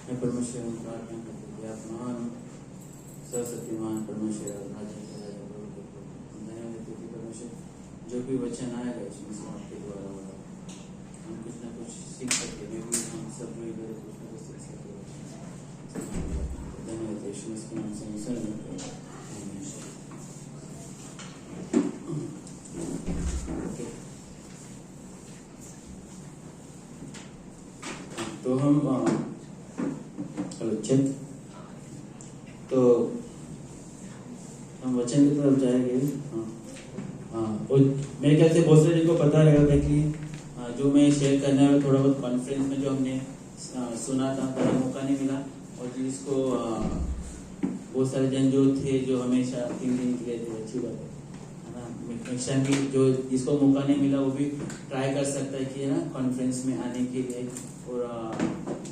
मैं परमेश्वर में प्रार्थना करते कि आप महान सर्वशक्तिमान परमेश्वर राजा के राजा प्रभु के प्रभु धन्यवाद देते कि परमेश्वर जो भी वचन आएगा इसमें से आपके द्वारा होगा, हम कुछ ना कुछ सीख सकते हैं, भी हम सब लोग इधर कुछ ना कुछ सीख सकते हैं। धन्यवाद यीशु मसीह के नाम से आमीन। तो हम हेलो चेक, तो हम वचन की तरफ जाएंगे। और मेरे ख्याल से बहुत सारे जिनको पता रहेगा कि जो मैं शेयर करने वाला थोड़ा बहुत कॉन्फ्रेंस में जो हमने सुना था, बड़ा मौका नहीं मिला, और जिसको बहुत सारे जन जो थे जो हमेशा 3 दिन के लिए थे, अच्छी बात है ना। नेक्स्ट टाइम भी जो जिसको मौका नहीं मिला वो भी ट्राई कर सकता है कि है ना कॉन्फ्रेंस में आने के लिए। और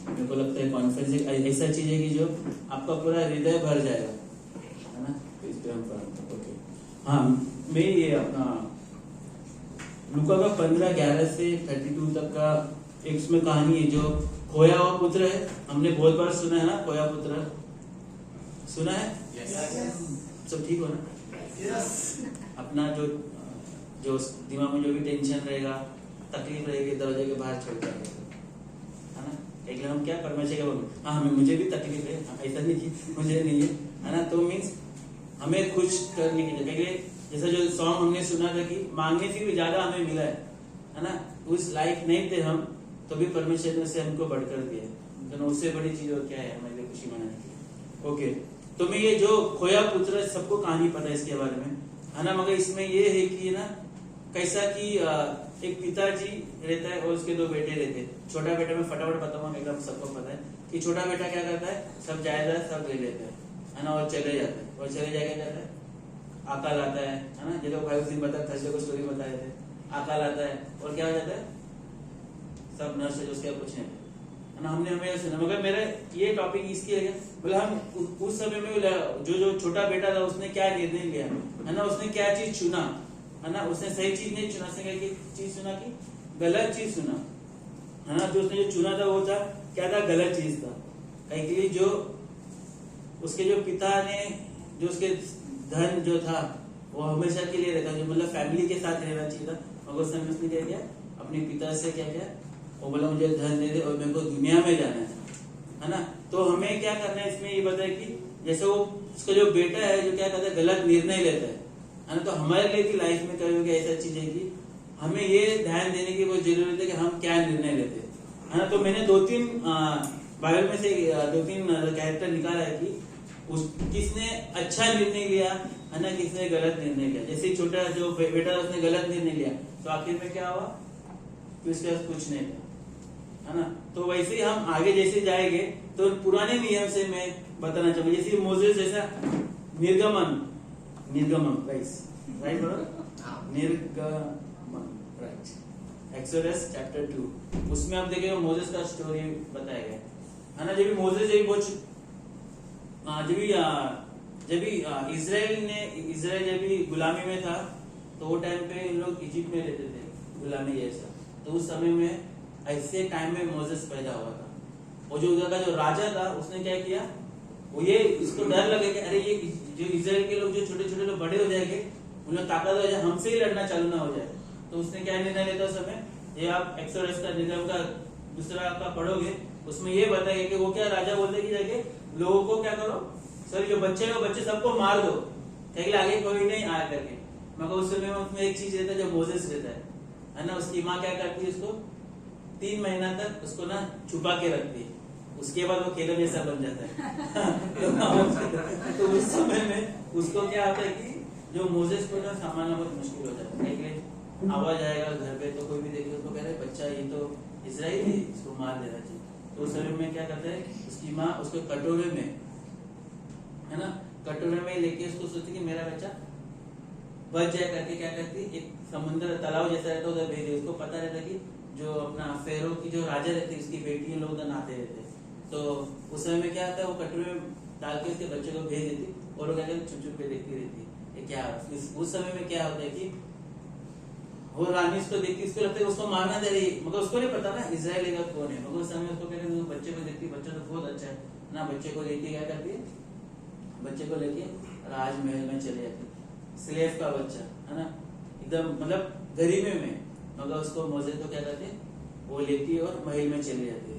मेरे को लगता है कॉन्फ्रेंस एक ऐसा चीज है कि जो आपका पूरा हृदय भर जाएगा, है ना। तो इस पर हम ओके, हाँ, मैं ये अपना लूका का 15:11 से 32 तक का एक उसमें कहानी है, जो खोया हुआ पुत्र है। हमने बहुत बार सुना है ना, खोया पुत्र सुना है। yes. सब ठीक हो ना। yes. अपना जो दिमाग में जो भी टेंशन रहेगा, तकलीफ रहेगी, दरवाजे के बाहर छोड़ जाएगा, है ना। एक हम क्या परमेश्वर के बोल, हाँ हमें मुझे भी तकलीफ है, ऐसा नहीं कि मुझे नहीं है ना। तो मीन्स हमें खुश करने की जगह, जैसा जो सॉन्ग हमने सुना था कि मांगने से भी ज्यादा हमें मिला है ना। उस लायक नहीं थे हम, तो भी परमेश्वर ने उसे हमको बढ़कर दिया। तो उससे बड़ी चीज और क्या है हमारे लिए खुशी मनाने की। ओके, तो मैं ये जो खोया पुत्र, सबको कहानी पता है इसके बारे में, है ना। मगर इसमें ये है कि ना कैसा कि एक पिताजी रहता है और उसके 2 बेटे रहते हैं। छोटा बेटा में फटाफट बताऊंगा, एकदम सबको पता है कि छोटा बेटा क्या करता है, सब जायदाद सब ले लेता है ना, और चले जाता है। और चले जाके क्या करता है, अकाल आता है ना। जैसे भाई उस दिन बताया, थर्सडे को स्टोरी बताए थे, अकाल आता है और क्या हो जाता है, सब नर्स है जो उसके कुछ नहीं है ना। हमने हमें सुना, मगर मेरा ये टॉपिक इसके लिए बोला, हम उस समय में जो छोटा बेटा था उसने क्या निर्णय लिया, है ना। उसने क्या चीज चुना, है ना। उसने सही चीज नहीं चुना, उसने क्या चीज चुना कि गलत चीज चुना, है ना। जो उसने जो चुना था वो था क्या था, गलत चीज था। कहीं के लिए जो उसके जो पिता ने, जो उसके धन जो था वो हमेशा के लिए रहता, जो मतलब फैमिली के साथ रहना चाहिए था, मगर उस समय उसने क्या किया, अपने पिता से क्या किया, वो बोला मुझे धन दे दे और मेरे को दुनिया में जाना है ना। तो हमें क्या करना है इसमें ये बताया कि जैसे वो उसका जो बेटा है जो क्या करता है, गलत निर्णय लेता है ना। तो हमारे लिए भी लाइफ में कभी ऐसा चीज है कि हमें ये ध्यान देने की बहुत जरूरत है कि हम क्या निर्णय लेते हैं, है ना। तो मैंने 2-3 बाइबल में से 2-3 कैरेक्टर निकाला है कि किसने अच्छा निर्णय लिया, है ना, किसने गलत निर्णय लिया। जैसे छोटा जो बेटा उसने गलत निर्णय लिया, तो आखिर में क्या हुआ, तो उसके पास कुछ नहीं था, है ना। तो वैसे ही हम आगे जैसे जाएंगे, तो पुराने नियम से मैं बताना चाहूंगा, जैसे मोसेस जैसा निर्गमन राइट निर्गमन राइट, एक्सोडस चैप्टर 2, उसमें आप देखेंगे मोसेस का स्टोरी बताया गया, है ना। जब मोसेस जब इजराइल जब भी गुलामी में था, तो वो टाइम पे इन लोग इजिप्ट में रहते थे, गुलामी जैसा। तो उस समय में ऐसे टाइम में मोसेस पैदा हुआ था, और जो उधर का जो राजा था उसने क्या किया, वो ये इसको डर लगे कि अरे ये जो इजराइल के लोग जो छोटे छोटे लोग बड़े हो जाएंगे, उन्हें ताकत हो जाए, हमसे ही लड़ना चालू ना हो जाए। तो उसने क्या निर्णय लेता उस समय, ये आप एक्सोडस का निगम का दूसरा का पढ़ोगे, उसमें ये बताएगा कि वो क्या राजा बोलते कि जाके लोगों को क्या करो, सॉरी जो बच्चे हैं वो बच्चे सबको मार दो, क्या आगे कोई नहीं आया करके। मगर उस समय में उसमें एक चीज रहता है जो मोसेस रहता है ना। उसकी माँ क्या करती है, उसको 3 महीना तक उसको ना छुपा के रखती है, उसके बाद वो केले जैसा बन जाता है। तो उस समय में उसको क्या होता है कि जो मोसेस को ना संभालना बहुत मुश्किल हो जाता है। आवाज आएगा घर पे तो कोई भी देखे उसको कह रहे बच्चा ये तो इजराइल है, इसको मार देना चाहिए। तो उस समय में क्या करता है, उसकी माँ उसको कटोरे में, है ना, कटोरे में लेके उसको सोचती कि मेरा बच्चा बच जाए करके क्या करती, एक समुद्र तालाब जैसा रहता उधर भेज दे। उसको पता रहता कि जो अपना फेरो की जो राजा रहते उसकी बेटी लोग उधर नहाते रहते। तो उस समय में क्या आता है, वो कटोरे में डाल के उसके बच्चे को भेज देती, और वो क्या करती, चुप चुप के देखती रहती है क्या। उस समय में क्या होता है कि वो रानी उसको देखती, उसको लगता है उसको मारना दे रही, मगर उसको नहीं पता ना इजराइल का कौन है। मगर उस समय उसको कहते बच्चे को देखती, बच्चा तो बहुत अच्छा है ना। बच्चे को लेके क्या करती है, बच्चे को लेके राजमहल में चले जाते, स्लेव का बच्चा है ना, एकदम मतलब गरीबी में, मगर उसको मोजेस को क्या करते हैं, वो लेती है और महल में चली जाती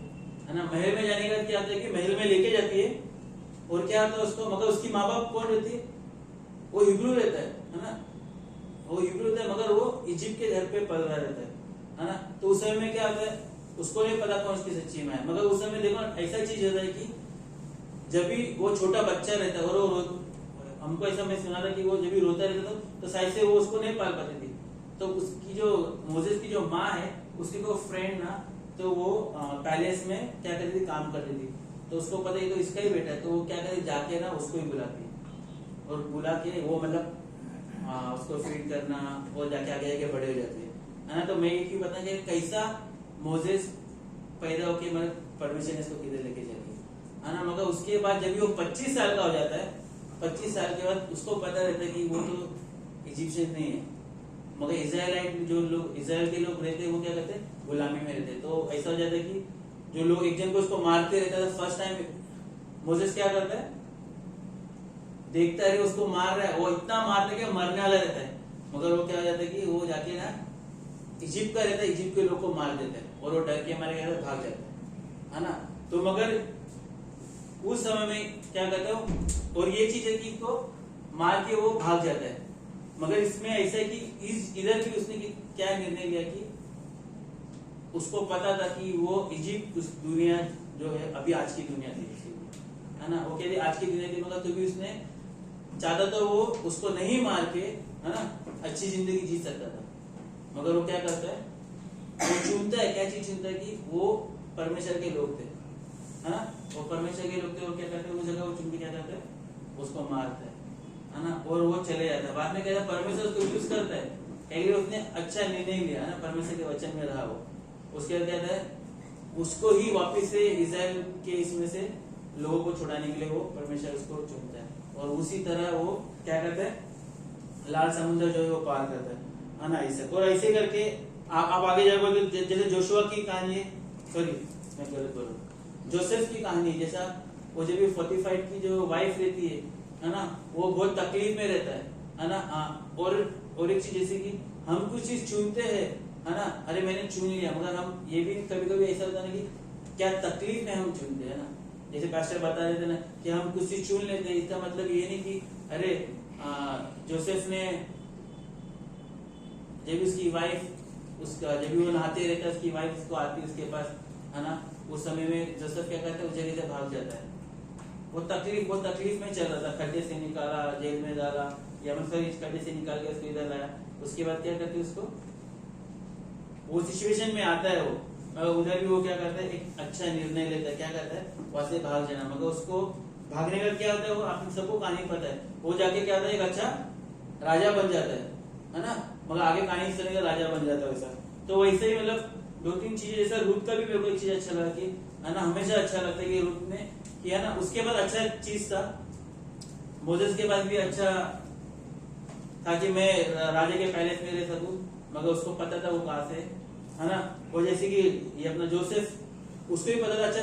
है ना। महल में जाने का क्या होता है कि महल में लेके जाती है और क्या होता है उसको, मगर उसकी माँ बाप कौन रहती है, वो हिब्रू रहता है ना, वो हिब्रू रहता है, मगर वो इजिप्ट के घर पे पल रहा रहता है ना। तो उस समय में क्या होता है, उसको नहीं पता कौन उसकी सच्ची माँ है, मगर उस समय देखो ऐसा चीज होता है कि जब भी वो छोटा बच्चा रहता है और वो हमको ऐसा मैं सुना था कि वो जब भी रोता रहता था तो शायद से वो उसको नहीं पाल पाती थी, तो उसकी जो मोजेस की जो माँ है उसकी को फ्रेंड ना, तो वो पैलेस में क्या करती थी, काम करती थी, तो उसको पता है तो इसका ही बेटा है, तो वो क्या करती जाके ना उसको ही बुलाती है और बुला के वो मतलब उसको फीड करना और जाके आगे आगे बड़े हो जाते हैं ना। तो मैं ये क्यों बता कि कैसा मोजेस पैदा होके मतलब परमिशन इसको किधर लेके जाएगी है ना। मगर उसके बाद जब वो 25 साल का हो जाता है, 25 साल के बाद उसको पता रहता है कि वो तो इजिप्शियन नहीं है, मगर इजराइलाइट जो लोग, इजराइल के लोग रहते हैं वो क्या करते हैं, गुलामी में रहते हैं। तो ऐसा हो जाता है कि जो लोग एक जन को उसको मारते रहता था, फर्स्ट टाइम मोजेस क्या करता है, देखता है उसको मार रहा है, वो इतना मारता है कि मरने वाला रहता है, मगर वो क्या हो जाता है कि वो जाके ना इजिप्ट का रहता है, इजिप्ट के लोग को मार देता है और वो डर के मारे भाग जाता है ना। तो मगर उस समय में क्या करता है, और ये चीज है कि इसको मार के वो भाग जाता है, मगर इसमें ऐसा है कि इधर भी उसने क्या निर्णय लिया कि उसको पता था कि वो इजिप्ट उस दुनिया जो है अभी आज की दुनिया थी है ना, वो कहती आज की दुनिया थी, मगर तो भी उसने चाहता तो वो उसको नहीं मार के है ना अच्छी जिंदगी जी सकता था, मगर वो क्या करता है, वो चुनता है, क्या चीज चुनता है कि वो परमेश्वर के लोग थे है ना, वो परमेश्वर के लोग थे, और क्या करते हैं वो जगह वो चुन के क्या करते हैं, उसको मारता है ना, और वो चले जाता है। बाद में कहता है परमेश्वर उसको यूज करता है, क्योंकि उसने अच्छा निर्णय लिया है ना, परमेश्वर के वचन में रहा वो, उसके बाद कहता है उसको ही वापिस से इजराइल के इसमें से लोगों को छुड़ाने के लिए वो परमेश्वर उसको चुनता है, और उसी तरह वो क्या करता है, लाल समुद्र जो है वो पार करता है ना, ऐसे और ऐसे करके आप आगे जाए बोलते, जैसे जोशुआ की कहानी है, सॉरी मैं गलत बोल रहा हूँ, जोसेफ की कहानी, जैसा वो जब 45 की जो वाइफ रहती है ना, वो बहुत तकलीफ में रहता है ना। और एक चीज जैसे कि हम कुछ चीज चुनते हैं है ना, अरे मैंने चुन लिया, मगर हम ये भी कभी कभी ऐसा होता है ना कि क्या तकलीफ में हम चुनते हैं ना, जैसे पास्टर बता रहे थे ना कि हम कुछ चीज चुन लेते हैं, इसका मतलब ये नहीं कि अरे जोसेफ ने जब उसकी वाइफ उसका जब भी वो नहाते रहता है, उसकी वाइफ उसको आती है उसके पास है ना, उस समय में जोसेफ क्या करता है, उस जगह से भाग जाता है, वो तकलीफ में चल रहा था, खड्डे से निकाला, जेल में डाला, या मतलब खड्डे से निकाल के उसको इधर लाया, उसके बाद क्या करते उसको वो सिचुएशन में आता है वो, उधर भी वो क्या करता है, एक अच्छा निर्णय लेता है, क्या करता है वहां से भाग जाना, मगर उसको भागने का क्या होता है, वो आप सबको कहानी पता है, वो जाके क्या होता है, एक अच्छा राजा बन जाता है ना, मगर आगे कहानी इस तरह का राजा बन जाता है वैसा। तो वैसे ही मतलब 2-3 चीजें, जैसा रूथ का भी मेरे को एक चीज अच्छा लगा कि है ना, हमेशा अच्छा लगता है कि रूथ ने किया ना, उसके बाद अच्छा चीज था, मोजेस के पास भी अच्छा था कि मैं राजा के पैलेस में रह सकूं, मगर उसको पता था वो कहां से है ना, वो जैसे कि ये अपना जोसेफ, उसको भी पता था अच्छा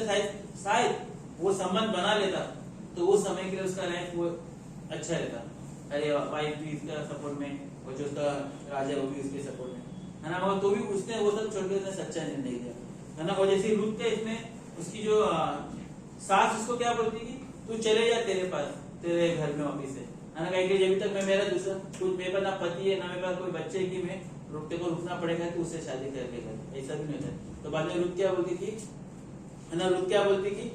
शायद वो संबंध बना लेता तो उस समय के लिए उसका लाइफ वो अच्छा रहता, अरे वाइफ भी इसका सपोर्ट में और जो उसका राजा वो भी उसके सपोर्ट में है ना, मगर तो भी उसने वो सब छोड़ के उसने सच्चा निर्णय लिया है ना। और जैसे रूथ के इसमें उसकी जो सास उसको क्या बोलती कि तू चले जा तेरे पास, तेरे घर में वापिस है ना, कहीं जब तक मैं मेरा दूसरा कुछ मेरे पास ना पति है ना मेरे पास कोई बच्चे की मैं रुकते को रुकना पड़ेगा कि उससे शादी कर लेगा, ऐसा भी नहीं होता। तो बाद में रुत क्या बोलती थी है ना, रुत क्या बोलती कि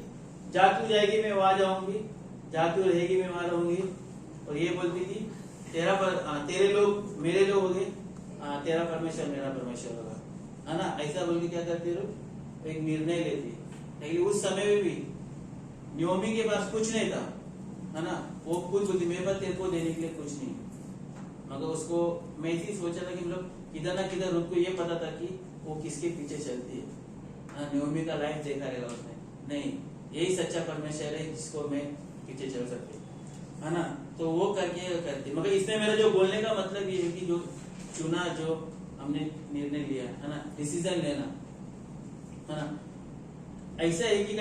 जा तू जाएगी मैं वहां जाऊंगी, जा तू रहेगी मैं वहां रहूंगी, और ये बोलती थी तेरे लोग मेरे लोग हो गए, तेरा परमेश्वर मेरा परमेश्वर होगा है ना, ऐसा बोल के क्या करती है, एक निर्णय लेती है। लेकिन उस समय में भी न्योमी के पास कुछ नहीं था है ना, वो खुद बोलती मेरे पास तेरे को देने के लिए कुछ नहीं, मगर उसको मैं इसी सोचा था कि मतलब किधर ना किधर रुत को ये पता था कि वो किसके पीछे चलती है, न्योमी का लाइफ देखा रहेगा उसने, नहीं यही सच्चा परमेश्वर है जिसको मैं पीछे चल सकती है ना, तो वो करती। मगर इसमें मेरा जो बोलने का मतलब ये है कि जो चुना, जो हमने निर्णय लिया है ना, डिसीजन लेना है ना, ऐसा है कि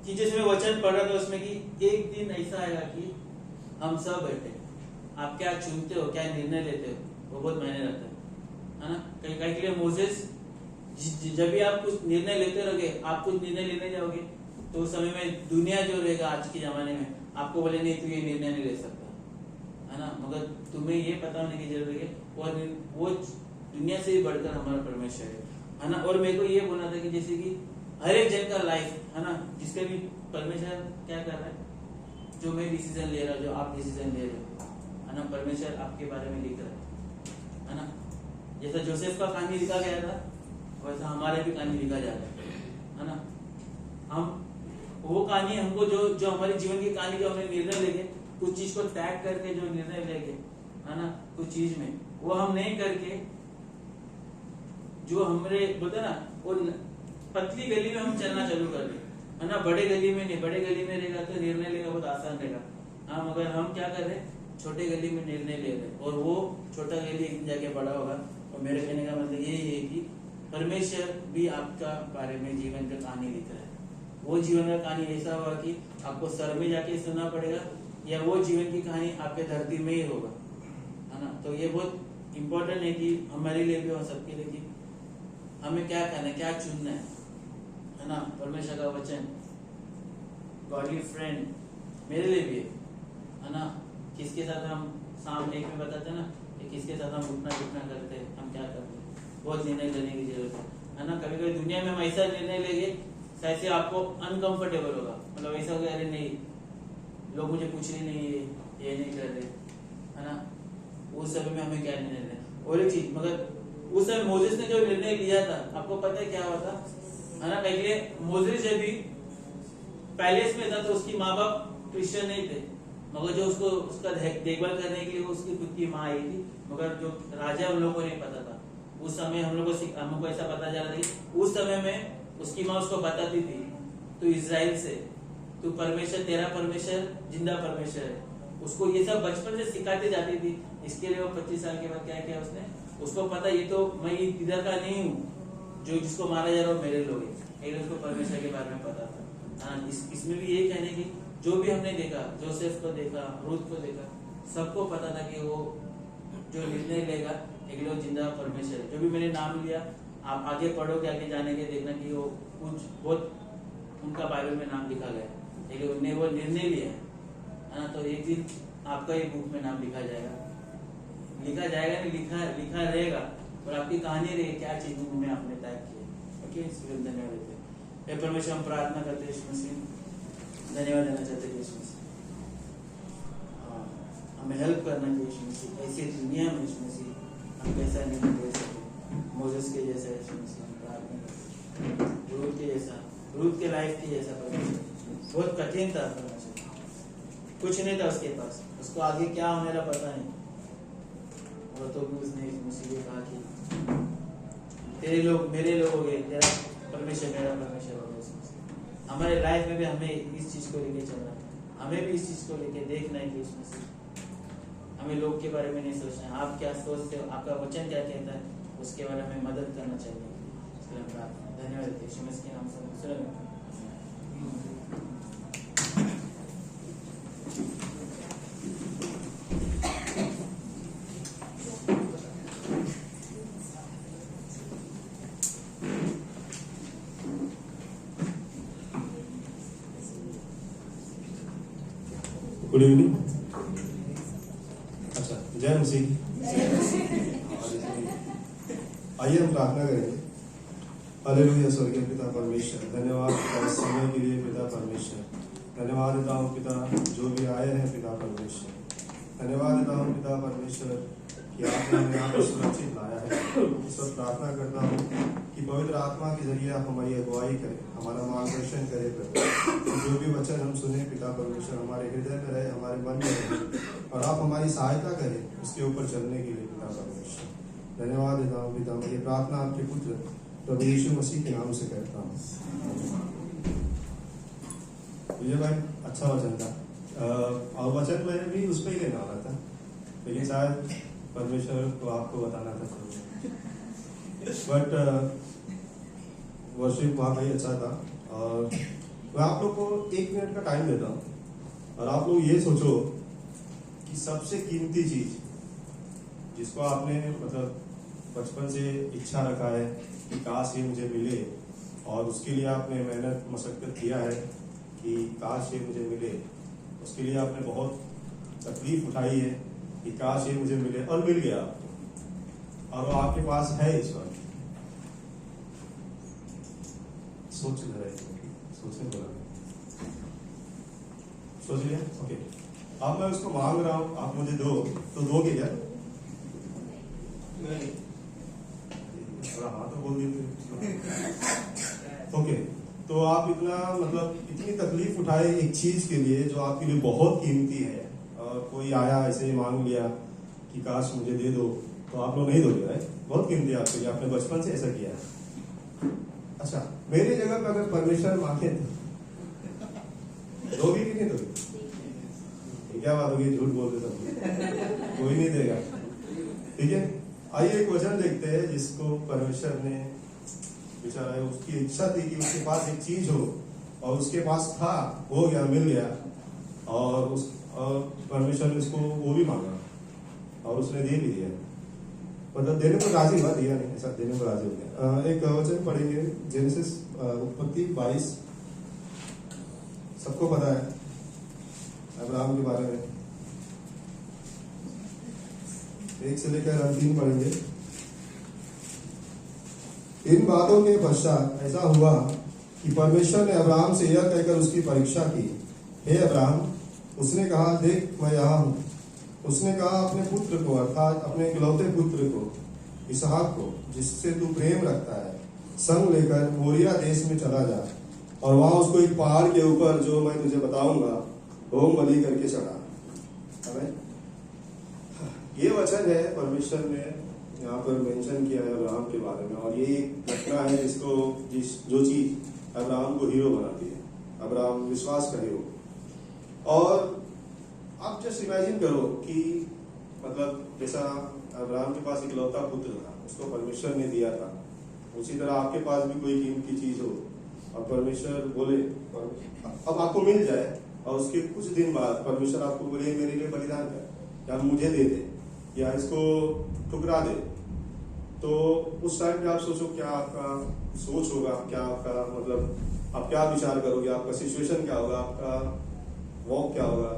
कि जैसे मैं वचन पढ़ रहा था उसमें कि एक दिन ऐसा आएगा कि हम सब बैठे, आप क्या चुनते हो, क्या निर्णय लेते हो, वो बहुत मायने रखता है ना। कहीं कहीं के लिए मोसेस, जब भी आप कुछ निर्णय लेते रहोगे, आप कुछ निर्णय लेने जाओगे तो उस समय में दुनिया जो रहेगा आज के जमाने में आपको बोले नहीं तू ये निर्णय नहीं ले सकता, है ना। मगर तुम्हें ये पता होने की जरूरत है और वो दुनिया से भी बढ़कर हमारा परमेश्वर है ना। और मेरे को ये बोलना था कि जैसे कि हर एक जन का लाइफ है ना, जिसका भी परमेश्वर क्या कर रहा है, जो मैं डिसीजन ले रहा हूँ, जो आप डिसीजन ले रहे हो, है ना, परमेश्वर आपके बारे में लिख रहा है ना। जैसा जोसेफ का कहानी लिखा गया था वैसा हमारे भी कहानी लिखा जा रहा है ना। हम वो कहानी हमको जो हमारे जीवन की कहानी, जो हमें निर्णय लेंगे कुछ चीज को त्याग करके जो निर्णय लेंगे, है ना, कुछ चीज में वो हम नहीं करके जो हमारे बोलते ना वो पतली गली में हम चलना चालू कर दे, है ना। बड़े गली में नहीं, बड़े गली में रहेगा तो निर्णय लेगा बहुत आसान रहेगा, हाँ। मगर हम क्या कर रहे, छोटे गली में निर्णय ले रहे और वो छोटा गली एक दिन जाके बड़ा होगा। और मेरे कहने का मतलब यही है कि परमेश्वर भी आपका बारे में जीवन का कहानी लिख रहा है। वो जीवन का कहानी ऐसा होगा कि आपको सर में जाके सुनना पड़ेगा या वो जीवन की कहानी आपके धरती में ही होगा, है ना। तो ये बहुत इंपॉर्टेंट है कि हमारे लिए भी और सबके लिए कि हमें क्या करना है, क्या चुनना है ना। परमेश्वर का वचन गॉडली फ्रेंड मेरे लिए भी है ना। किसके साथ हम शाम एक में बताते हैं ना कि किसके साथ हम उठना बैठना करते हैं, हम क्या करते हैं, बहुत निर्णय लेने की जरूरत है ना। कभी कभी दुनिया में हम ऐसा निर्णय लेंगे शायद से आपको अनकंफर्टेबल होगा, मतलब ऐसा होगा अरे नहीं लोग मुझे पूछ रहे नहीं ये नहीं कर रहे, है ना। उस समय में हमें क्या निर्णय लेना। और एक चीज, मगर उस समय मोसेस ने जो निर्णय लिया था आपको पता है क्या हुआ था, है ना। कहीं मोसेस जब भी पैलेस में था तो उसकी माँ बाप क्रिश्चियन नहीं थे, मगर जो उसको उसका देखभाल करने के लिए उसकी खुद की माँ आई थी, मगर जो राजा उन लोगों को नहीं पता था। उस समय हमको ऐसा पता चला था कि उस समय में उसकी माँ उसको बताती थी तू इजराइल से, तू परमेश्वर, तेरा परमेश्वर जिंदा परमेश्वर है। उसको ये सब बचपन से सिखाते जाती थी। इसके लिए वो 25 साल के बाद क्या किया उसने, उसको पता ये तो मैं इधर का नहीं हूँ, जो जिसको मारा जा रहा है मेरे लोग है, उसको परमेश्वर के बारे में पता था। इसमें भी यही कहने की जो भी हमने देखा, जोसेफ को देखा, रूथ को देखा, सबको पता था कि वो जो निर्णय लेगा एक लोग जिंदा परमेश्वर है। जो भी मैंने नाम लिया आप आगे पढ़ोगे, आगे जाने के देखना कि वो कुछ बहुत उनका बाइबल में नाम लिखा गया, लेकिन उन्होंने वो निर्णय लिया है ना। तो एक दिन आपका ही बुक में नाम लिखा जाएगा नहीं, लिखा रहेगा और आपकी कहानी रहेगी क्या चीज उन्होंने आपने तय की। ओके, धन्यवाद देते हैं परमेश्वर। हम प्रार्थना करते हैं मसीह, धन्यवाद देना चाहते हैं यीशु मसीह, हमें हेल्प करना चाहिए यीशु मसीह। ऐसी दुनिया में यीशु मसीह हम कैसा निर्णय ले सके, मोसेस के जैसा यीशु मसीह हम प्रार्थना करते हैं, रूथ के जैसा, रूथ के लाइफ के जैसा परमेश्वर। बहुत कठिन था परमेश्वर, कुछ नहीं था उसके पास, उसको आगे क्या होने का पता नहीं, और तो भी उसने मुझसे कहा कि तेरे लोग मेरे लोग हो गए, तेरा परमेश्वर मेरा परमेश्वर हो गया। हमारे लाइफ में भी हमें इस चीज को लेके चलना है, हमें भी इस चीज को लेके देखना है कि इसमें हमें लोग के बारे में नहीं सोचना है। आप क्या सोचते हो, आपका वचन क्या कहता है, उसके बारे में मदद करना चाहिए। धन्यवाद यीशु मसीह के नाम से। Good evening. अच्छा, जय मसीह। आइए हम प्रार्थना करेंगे। हालेलुया। स्वर्गीय पिता परमेश्वर, धन्यवाद पिता इस समय के लिए पिता परमेश्वर। धन्यवाद देता हूँ पिता जो भी आए हैं पिता परमेश्वर। धन्यवाद देता हूँ पिता परमेश्वर कि आपने हमें यहाँ पर सुरक्षित लाया है। इस वक्त प्रार्थना करता हूँ कि पवित्र आत्मा के जरिए आप हमारी अगुवाई करें, हमारा मार्गदर्शन करें प्रभु। जो भी वचन हम सुने पिता परमेश्वर हमारे हृदय में रहे, हमारे मन में रहे, और आप हमारी सहायता करें उसके ऊपर चलने के लिए पिता परमेश्वर। धन्यवाद देता हूँ पिता। मेरी प्रार्थना आपके पुत्र प्रभु यीशु मसीह के नाम से करता हूँ। मुझे भाई अच्छा वचन था, और वचन मैंने भी उस पर ही लेने वाला था, लेकिन शायद परमेश्वर को आपको बताना था। बट वर्शिप वहाँ भाई अच्छा था, और मैं आप लोग को 1 मिनट का टाइम देता हूँ और आप लोग ये सोचो कि सबसे कीमती चीज जिसको आपने मतलब बचपन से इच्छा रखा है कि काश ये मुझे मिले, और उसके लिए आपने मेहनत मशक्कत किया है कि काश ये मुझे मिले, उसके लिए आपने बहुत तकलीफ उठाई है कि काश ये मुझे मिले, और मिल गया आपको और वो आपके पास है इस वक्त। सोच जरा, सोचने को सोच लिया? ओके, अब मैं उसको मांग रहा हूं, आप मुझे दो, तो दोगे क्या? नहीं, थोड़ा हाँ तो बोल दीजिए। ओके, तो आप इतना मतलब इतनी तकलीफ उठाए एक चीज के लिए जो आपके लिए बहुत कीमती है, और कोई आया ऐसे ही मांग लिया कि काश मुझे दे दो, तो आप लोग नहीं दोगे, राइट? बहुत कीमती है आपके लिए, आपने बचपन से ऐसा किया है। अच्छा, मेरी जगह पर अगर परमिशन मांगे तो दोगे कि नहीं दोगे? क्या बात होगी, झूठ बोल रहे सब, कोई नहीं देगा। ठीक है, आइए एक वचन देखते हैं जिसको परमेश्वर ने बेचारा उसकी इच्छा थी कि उसके पास एक चीज हो, और उसके पास था, हो गया, मिल गया, और परमेश्वर ने उसको वो भी मांगा और उसने दे भी दिया। मतलब देने को राजी हुआ, दिया नहीं, ऐसा देने को राजी हो गया। एक वचन पढ़ेंगे, जेनेसिस उत्पत्ति 22। सबको पता है अब्राहम के बारे में, 1 से लेकर 3 पढ़ेंगे। इन बातों के पश्चात ऐसा हुआ कि परमेश्वर ने अब्राहम से यह कहकर उसकी परीक्षा की, हे अब्राहम। उसने कहा, देख मैं यहाँ हूँ। उसने कहा, अपने पुत्र को, अर्थात अपने इकलौते पुत्र को इसहाक को, जिससे तू प्रेम रखता है, संग लेकर मोरिया देश में चला जा, और वहां उसको एक पहाड़ के ऊपर जो मैं तुझे बताऊंगा होम बलि करके चढ़ा। हमें ये वचन है, परमेश्वर ने यहाँ पर मेंशन किया है अब्राहम के बारे में, और ये एक घटना है जो चीज अब्राहम को हीरो बनाती है, अब्राहम विश्वास का हीरो। और आप जस्ट इमेजिन करो कि मतलब जैसा अब्राहम के पास इकलौता पुत्र था, उसको परमेश्वर ने दिया था, उसी तरह आपके पास भी कोई कीमती चीज हो और परमेश्वर बोले अब आपको मिल जाए, और उसके कुछ दिन बाद परमेश्वर आपको बोले मेरे लिए बलिदान कर, या मुझे दे दे, या इसको ठुकरा दे, तो उस टाइम पे आप सोचो क्या आपका सोच होगा, क्या आपका मतलब आप क्या विचार करोगे, आपका सिचुएशन क्या होगा, आपका वॉक क्या होगा।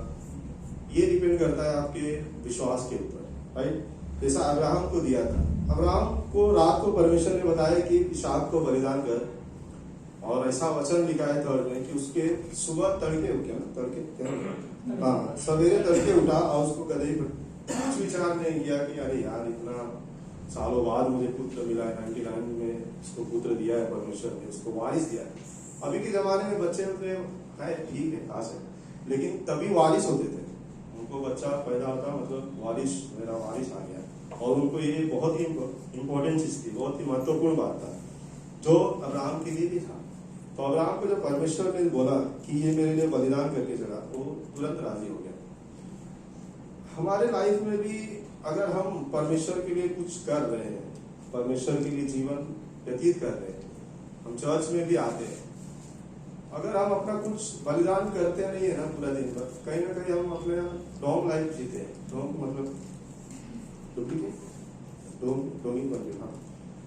ये डिपेंड करता है आपके विश्वास के ऊपर, राइट? जैसा अब्राहम को दिया था, अब्राहम को रात को परमेश्वर ने बताया कि इसहाक को बलिदान कर, और ऐसा वचन लिखा है 3 में कि उसके सुबह तड़के सवेरे तड़के उठा और उसको कभी कुछ विचार नहीं किया कि अरे यार इतना सालों बाद मुझे पुत्र मिला है, 99 में उसको पुत्र दिया है परमेश्वर ने, उसको वारिस दिया है। अभी के जमाने में बच्चे होते हैं, ठीक है, खास है, लेकिन तभी वारिस होते थे, उनको बच्चा पैदा होता मतलब वारिस, मेरा वारिस आ गया, और उनको ये बहुत ही इम्पोर्टेंट चीज थी, बहुत ही महत्वपूर्ण बात था, जो अब्राहम के लिए भी था। तो अब्राहम को जब परमेश्वर ने बोला कि ये मेरे लिए बलिदान करके चला, वो तुरंत राजी हो गया। हमारे लाइफ में भी अगर हम परमेश्वर के लिए कुछ कर रहे हैं, परमेश्वर के लिए जीवन व्यतीत कर रहे हैं, हम चर्च में भी आते हैं, अगर हम अपना कुछ बलिदान करते नहीं है ना पूरा दिन भर, कहीं ना कहीं हम अपने लॉन्ग लाइफ जीते हैं। लॉन्ग मतलब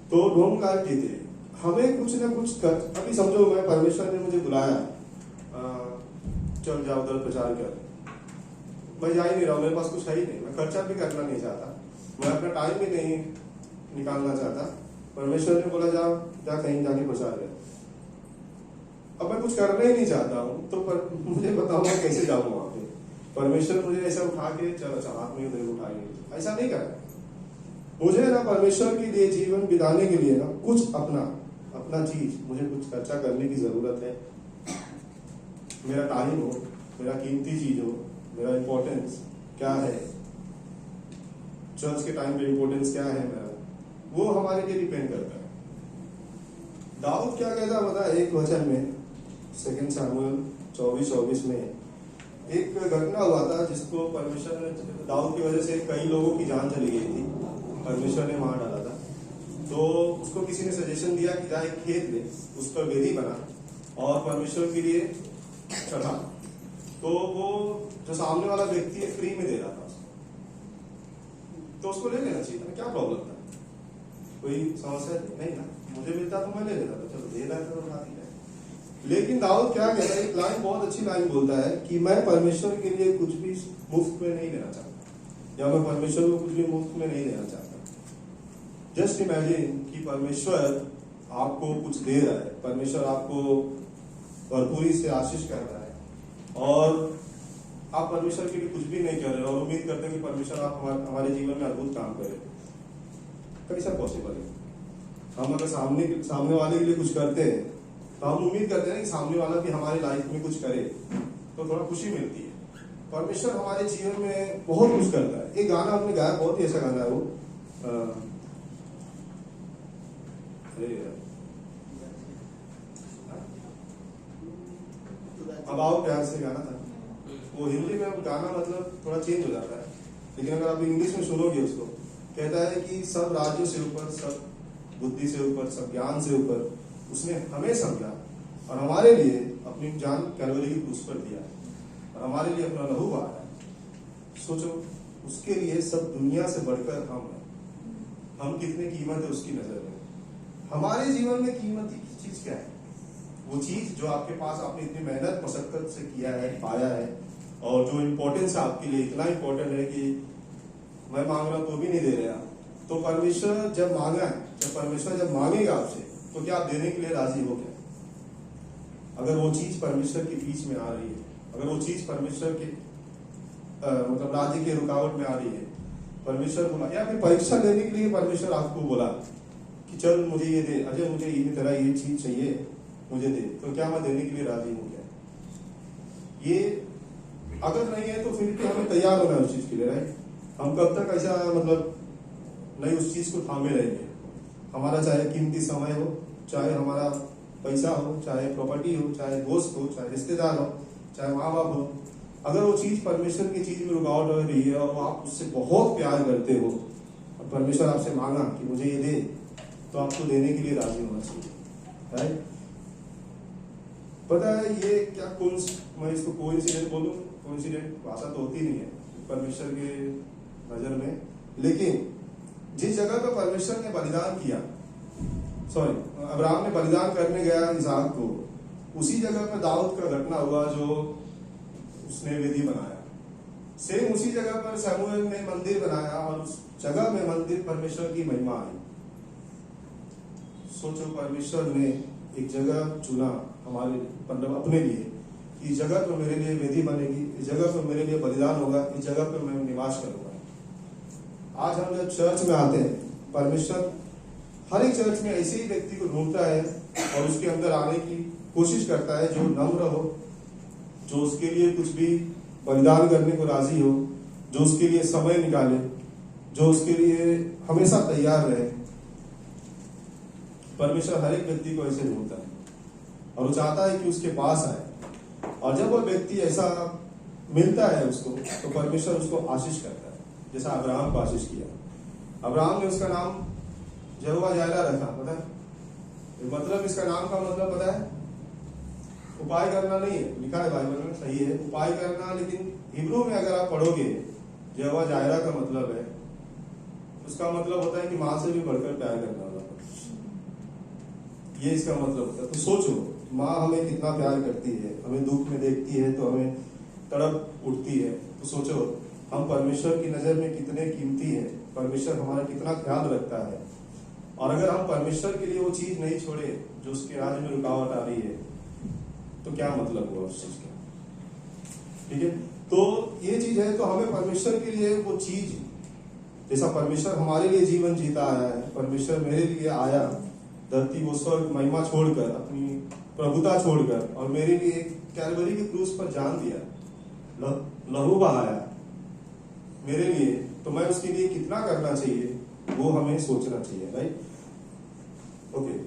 तो लॉन्ग लाइफ जीते हैं, हमें कुछ ना कुछ कर। अभी समझो मैं, परमेश्वर ने मुझे बुलाया, चल जाओ उधर प्रचार कर, मैं जा ही नहीं रहा हूँ, मेरे पास कुछ है ही नहीं, मैं खर्चा भी करना नहीं चाहता, मैं अपना टाइम भी नहीं निकालना चाहता। परमेश्वर ने बोला जा कहीं जाके प्रचार कर, अब मैं कुछ करना ही नहीं चाहता हूँ, तो मुझे बताओ मैं कैसे जाऊँ वहां पे? परमेश्वर मुझे ऐसा उठा के चलो हाथ में उधर उठाएंगे, ऐसा नहीं करना। मुझे ना परमेश्वर के लिए जीवन बिताने के लिए ना कुछ अपना चीज, मुझे कुछ खर्चा करने की जरूरत है। मेरा टाइम हो, मेरा कीमती चीज हो, मेरा इंपॉर्टेंस क्या है, चर्च के टाइम पे इंपॉर्टेंस क्या है मेरा, वो हमारे लिए डिपेंड करता है। दाऊद क्या कहता पता है एक वचन में, 2 शमूएल 24:24 में एक घटना हुआ था जिसको परमेश्वर ने, दाऊद की वजह से कई लोगों की जान चली गई थी, परमेश्वर ने मार डाला था। तो उसको किसी ने सजेशन दिया कि जा एक खेत ले, उस पर वेदी बना, और परमेश्वर के लिए चढ़ा, तो वो जो सामने वाला व्यक्ति है फ्री में दे रहा था उसको, तो उसको ले लेना चाहिए था। क्या प्रॉब्लम था? कोई समस्या नहीं ना, मुझे मिलता तो मैं ले लेता था, चलो दे रहा था तो बात ही है। लेकिन दाऊद क्या कहता है, एक लाइन बहुत अच्छी लाइन बोलता है कि मैं परमेश्वर के लिए कुछ भी मुफ्त में नहीं लेना चाहता, या मैं परमेश्वर को कुछ भी मुफ्त में नहीं देना चाहता। जस्ट इमेजिन कि परमेश्वर आपको कुछ दे रहा है, परमेश्वर आपको भरपूरी से आशीष कर रहा है, और आप परमेश्वर के लिए कुछ भी नहीं कर रहे और उम्मीद करते हैं कि परमेश्वर आप हमारे जीवन में अद्भुत काम करे। कैसा पॉसिबल है? हम अगर सामने वाले के लिए कुछ करते हैं तो हम उम्मीद करते हैं कि सामने वाला भी हमारी लाइफ में कुछ करे, तो थोड़ा खुशी मिलती है। परमेश्वर हमारे जीवन में बहुत कुछ करता है। एक गाना आपने गाया, बहुत ही ऐसा गाना है वो, अब आओ प्यार से गाना था वो। हिंदी में गाना मतलब थोड़ा चेंज हो जाता है, लेकिन अगर आप इंग्लिश में सुनोगे उसको, कहता है कि सब राज्यों से ऊपर, सब बुद्धि से ऊपर, सब ज्ञान से ऊपर उसने हमें समझा और हमारे लिए अपनी जान कैलवरी की क्रूस पर दिया और हमारे लिए अपना लहू बहाया है। सोचो, उसके लिए सब दुनिया से बढ़कर हम हैं। हम कितने कीमत है उसकी नजर में। हमारे जीवन में कीमती चीज क्या है? वो चीज जो आपके पास आपने इतनी मेहनत मशक्कत से किया है, पाया है, और जो इम्पोर्टेंस आपके लिए इतना इम्पोर्टेंट है कि मैं मांग रहा हूं तो भी नहीं दे रहा। तो परमेश्वर जब मांगा है, जब परमेश्वर जब मांगेगा आपसे, तो क्या आप देने के लिए राजी हो गए? अगर वो चीज परमेश्वर के बीच में आ रही है, अगर वो चीज परमेश्वर के मतलब राज्य के रुकावट में आ रही है, परमेश्वर बोला, या फिर परीक्षा देने के लिए परमेश्वर आपको बोला कि चल मुझे ये दे, अजय मुझे ये तेरा ये चीज चाहिए, मुझे दे, तो क्या मैं देने के लिए राजी हूं क्या? ये अगर नहीं है तो फिर भी हमें तैयार होना है उस चीज के लिए, राइट? हम कब तक ऐसा मतलब नहीं उस चीज को थामे रहेंगे? हमारा चाहे कीमती समय हो, चाहे हमारा पैसा हो, चाहे प्रॉपर्टी हो, चाहे दोस्त हो, चाहे रिश्तेदार हो, चाहे माँ बाप हो, अगर वो चीज परमेश्वर की चीज में रुकावट हो रही है और आप उससे बहुत प्यार करते हो और परमेश्वर आपसे मांगा कि मुझे ये दे, तो आपको देने के लिए राजी होना चाहिए, राइट? पता है ये क्या मैं इसको कोइंसिडेंट बोलूं? कोइंसिडेंट भाषा तो होती नहीं है परमेश्वर के नजर में, लेकिन जिस जगह पे परमेश्वर ने बलिदान किया, अब्राहम ने बलिदान करने गया इसहाक को, उसी जगह पे दाऊद का घटना हुआ जो उसने वेदी बनाया। सेम उसी जगह पर शमूएल ने मंदिर बनाया और उस जगह में मंदिर परमेश्वर की महिमा आई। सोचो, परमेश्वर ने एक जगह चुना हमारे मतलब अपने लिए, इस जगह पर मेरे लिए वेदी बनेगी, इस जगह पर मेरे लिए बलिदान होगा, इस जगह पर मैं निवास करूंगा। आज हम जब चर्च में आते हैं, परमेश्वर हर एक चर्च में ऐसे ही व्यक्ति को ढूंढता है और उसके अंदर आने की कोशिश करता है जो नम्र हो, जो उसके लिए कुछ भी बलिदान करने को राजी हो, जो उसके लिए समय निकाले, जो उसके लिए हमेशा तैयार रहे। परमेश्वर हर एक व्यक्ति को ऐसे ढूंढता है और वो चाहता है कि उसके पास आए, और जब वो व्यक्ति ऐसा मिलता है उसको, तो परमेश्वर उसको आशीष करता है, जैसा अब्राहम को आशीष किया। अब्राहम ने उसका नाम यहोवा जायरा रखा, पता है? मतलब इसका नाम का मतलब पता है? उपाय करना नहीं है, लिखा है बाइबल में, सही है उपाय करना, लेकिन हिब्रू में अगर आप पढ़ोगे यहोवा जायरा का मतलब है, उसका मतलब होता है कि माँ से भी बढ़कर प्यार करना वाला, ये इसका मतलब होता है। तो सोचो, माँ हमें कितना प्यार करती है, हमें दुख में देखती है तो हमें तड़प उठती है। तो सोचो हम परमेश्वर की नजर में कितने कीमती है, परमेश्वर हमारा कितना ख्याल रखता है, और अगर हम परमेश्वर के लिए वो चीज नहीं छोड़े जो उसके राज्य में रुकावट आ रही है, तो क्या मतलब हुआ उस चीज का? ठीक है, तो ये चीज है। तो हमें परमेश्वर के लिए वो चीज, जैसा परमेश्वर हमारे लिए जीवन जीता आया है, परमेश्वर मेरे लिए आया धरती वो स्वर्ग महिमा छोड़कर, अपनी प्रभुता छोड़कर, और मेरे लिए कैलवरी की क्रूस पर जान दिया, लहू बहाया मेरे लिए, तो मैं उसके लिए कितना करना चाहिए वो हमें सोचना चाहिए, राइट? ओके।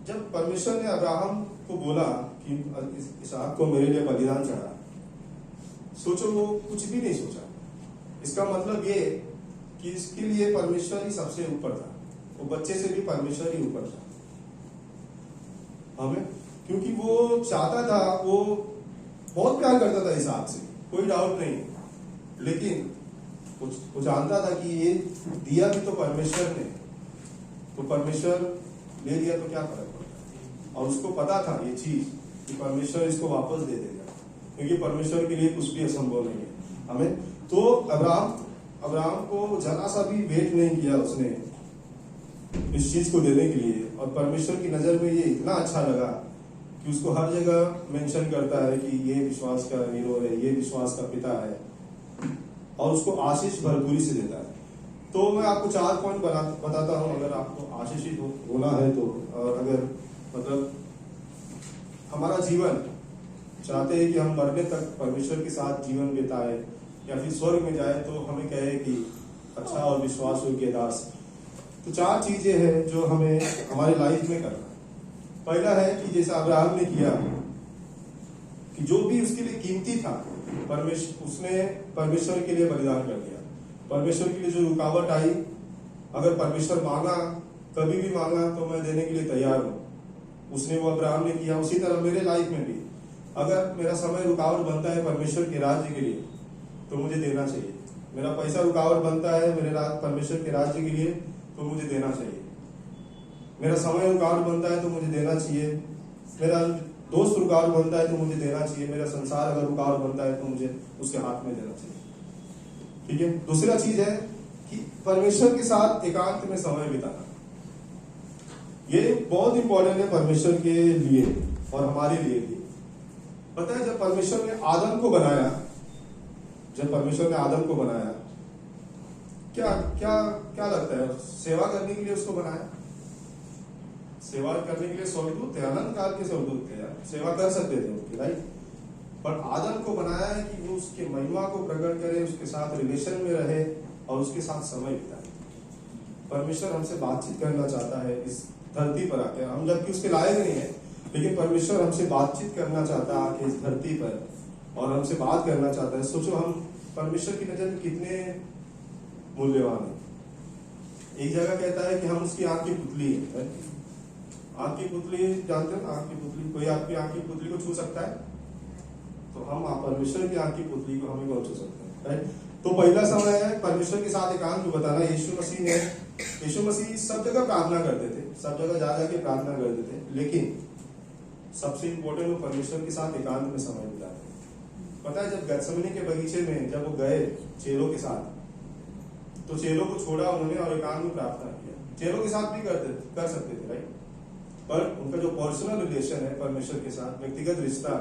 जब परमेश्वर ने अब्राहम को बोला कि इसहाक को मेरे लिए बलिदान चढ़ा, सोचो वो कुछ भी नहीं सोचा। इसका मतलब ये कि इसके लिए परमेश्वर ही सबसे ऊपर था, वो बच्चे से भी परमेश्वर ही ऊपर था। हमें, क्योंकि वो चाहता था, वो बहुत प्यार करता था इसहाक से, कोई डाउट नहीं, लेकिन वो जानता था कि ये दिया भी तो परमेश्वर ने, तो परमेश्वर ले लिया तो क्या फर्क पड़ता, और उसको पता था ये चीज कि परमेश्वर इसको वापस दे देगा, क्योंकि परमेश्वर के लिए कुछ भी असंभव नहीं है हमें। तो अब्राहम को जरा सा भी वेट नहीं किया उसने इस चीज को देने के लिए, और परमेश्वर की नजर में ये इतना अच्छा लगा कि उसको हर जगह मेंशन करता है कि ये विश्वास का हीरो है, ये विश्वास का पिता है, और उसको आशीष भरपूरी से देता है। तो मैं आपको 4 पॉइंट बताता हूं, अगर आपको आशीषित होना है तो, और अगर मतलब हमारा जीवन चाहते हैं कि हम मरने तक परमेश्वर के साथ जीवन बिताए या फिर स्वर्ग में जाए, तो हमें कहे कि अच्छा और विश्वास योग्य दास। तो 4 चीजें हैं जो हमें हमारी लाइफ में करना है। पहला है कि जैसा अब्राहम ने किया कि जो भी उसके लिए कीमती था उसने परमेश्वर के लिए बलिदान कर दिया। परमेश्वर के लिए जो रुकावट आई, अगर परमेश्वर मांगा, कभी भी मांगा, तो मैं देने के लिए तैयार हूं, उसने वो अब्राहम ने किया। उसी तरह मेरे लाइफ में भी अगर मेरा समय रुकावट बनता है परमेश्वर के राज्य के लिए, तो मुझे देना चाहिए। मेरा पैसा रुकावट बनता है मेरे परमेश्वर के राज्य के लिए, तो मुझे देना चाहिए। मेरा समय रुकावट बनता है तो मुझे देना चाहिए। मेरा दोस्त रुकावट बनता है तो मुझे देना चाहिए। मेरा संसार अगर रुकावट बनता है तो मुझे उसके हाथ में देना चाहिए। ठीक है। दूसरा चीज है कि परमेश्वर के साथ एकांत में समय बिताना। ये बहुत इंपॉर्टेंट है परमेश्वर के लिए और हमारे लिए भी। पता है, जब परमेश्वर ने आदम को बनाया, क्या क्या क्या लगता है, सेवा करने के लिए उसको बनाया। सेवा करने के लिए स्वर्गदूत थे, अनंत काल के स्वर्गदूत थे यार, सेवा कर सकते थे उनकी, राइट। पर आदम को बनाया है कि वो उसके महिमा को प्रकट करे, उसके साथ रिलेशन में रहे और उसके साथ समय बिताए। परमेश्वर हमसे बातचीत करना चाहता है इस धरती पर आकर, हम जबकि उसके लायक नहीं है, लेकिन परमेश्वर हमसे बातचीत करना चाहता है आके इस धरती पर, और हमसे बात करना चाहता है। सोचो हम परमेश्वर की नजर में कितने मूल्यवान है। एक जगह कहता है कि हम उसकी आंख की पुतली है। आंख की पुतली जानते हैं, आंख की पुतली, कोई आपकी आंख की पुतली को छू सकता है? तो हम परमेश्वर की आंख की पुतली को हमें कौन छू सकते हैं, राइट। तो पहला समय है परमेश्वर के साथ एकांत में बताना। यीशु मसीह सब जगह प्रार्थना करते थे, सब जगह जा जाके प्रार्थना करते थे, लेकिन सबसे इंपॉर्टेंट वो परमेश्वर के साथ एकांत में समय बिताते। पता है, जब गत्समनी के बगीचे में जब वो गए चेलों के साथ, तो चेलों को छोड़ा उन्होंने और एकांत में प्रार्थना किया। चेलों के साथ भी कर सकते थे, राइट। पर उनका जो पर्सनल रिलेशन है परमेश्वर के साथ, व्यक्तिगत रिश्ता,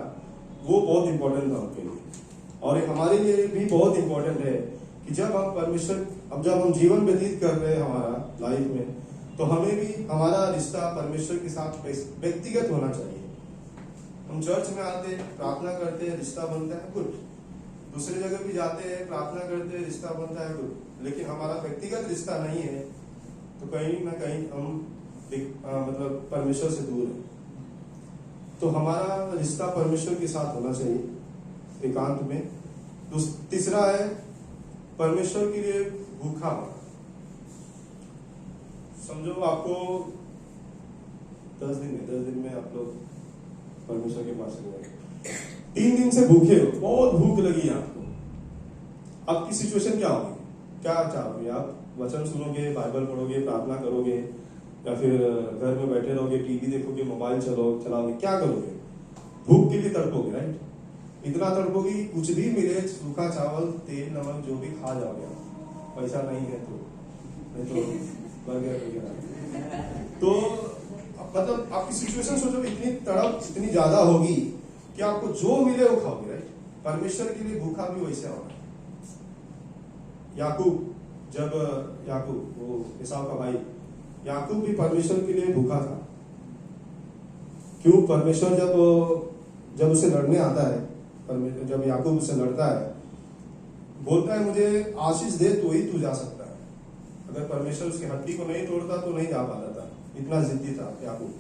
वो बहुत इंपॉर्टेंट था उनके लिए। और हमारे लिए भी बहुत इंपॉर्टेंट है कि जब हम जीवन व्यतीत कर रहे हैं हमारा लाइफ में, तो हमें भी हमारा रिश्ता परमेश्वर के साथ व्यक्तिगत होना चाहिए। हम चर्च में आते हैं, प्रार्थना करते हैं, रिश्ता बनता है, गुड। दूसरी जगह भी जाते हैं, प्रार्थना करते हैं, रिश्ता बनता है, गुड। लेकिन हमारा व्यक्तिगत रिश्ता नहीं है, तो कहीं ना कहीं हम मतलब परमेश्वर से दूर है। तो हमारा रिश्ता परमेश्वर के साथ होना चाहिए एकांत में। तीसरा है परमेश्वर के लिए भूखा होना। समझो आपको 10 दिन में आप लोग परमेश्वर के पास गए, 3 दिन से भूखे हो, बहुत भूख लगी है आपको। आपकी सिचुएशन क्या होगी? क्या चाहोगे आप? वचन सुनोगे, बाइबल पढ़ोगे, प्रार्थना करोगे, या फिर घर में बैठे रहोगे, टीवी देखोगे, मोबाइल चलाओगे, क्या करोगे? भूख के लिए तड़पोगे, राइट। इतना तड़पोगे कि कुछ भी मिले, सूखा चावल, तेल, नमक, जो भी खा जाओगे। पैसा नहीं है तो बर्गर वगैरह। तो मतलब आपकी सिचुएशन सोचो, इतनी तड़प इतनी ज्यादा होगी कि आपको जो मिले वो खाओगे, राइट। परमेश्वर के लिए भूखा भी वैसे होना। याकूब वो एसाव का भाई याकूब भी परमेश्वर के लिए भूखा था। क्यों? परमेश्वर जब उसे लड़ने आता है, जब याकूब उसे लड़ता है, बोलता है मुझे आशीष दे तो ही तू जा सकता है। अगर परमेश्वर उसकी हड्डी को नहीं तोड़ता तो नहीं जा पाता था। इतना जिद्दी था याकूब।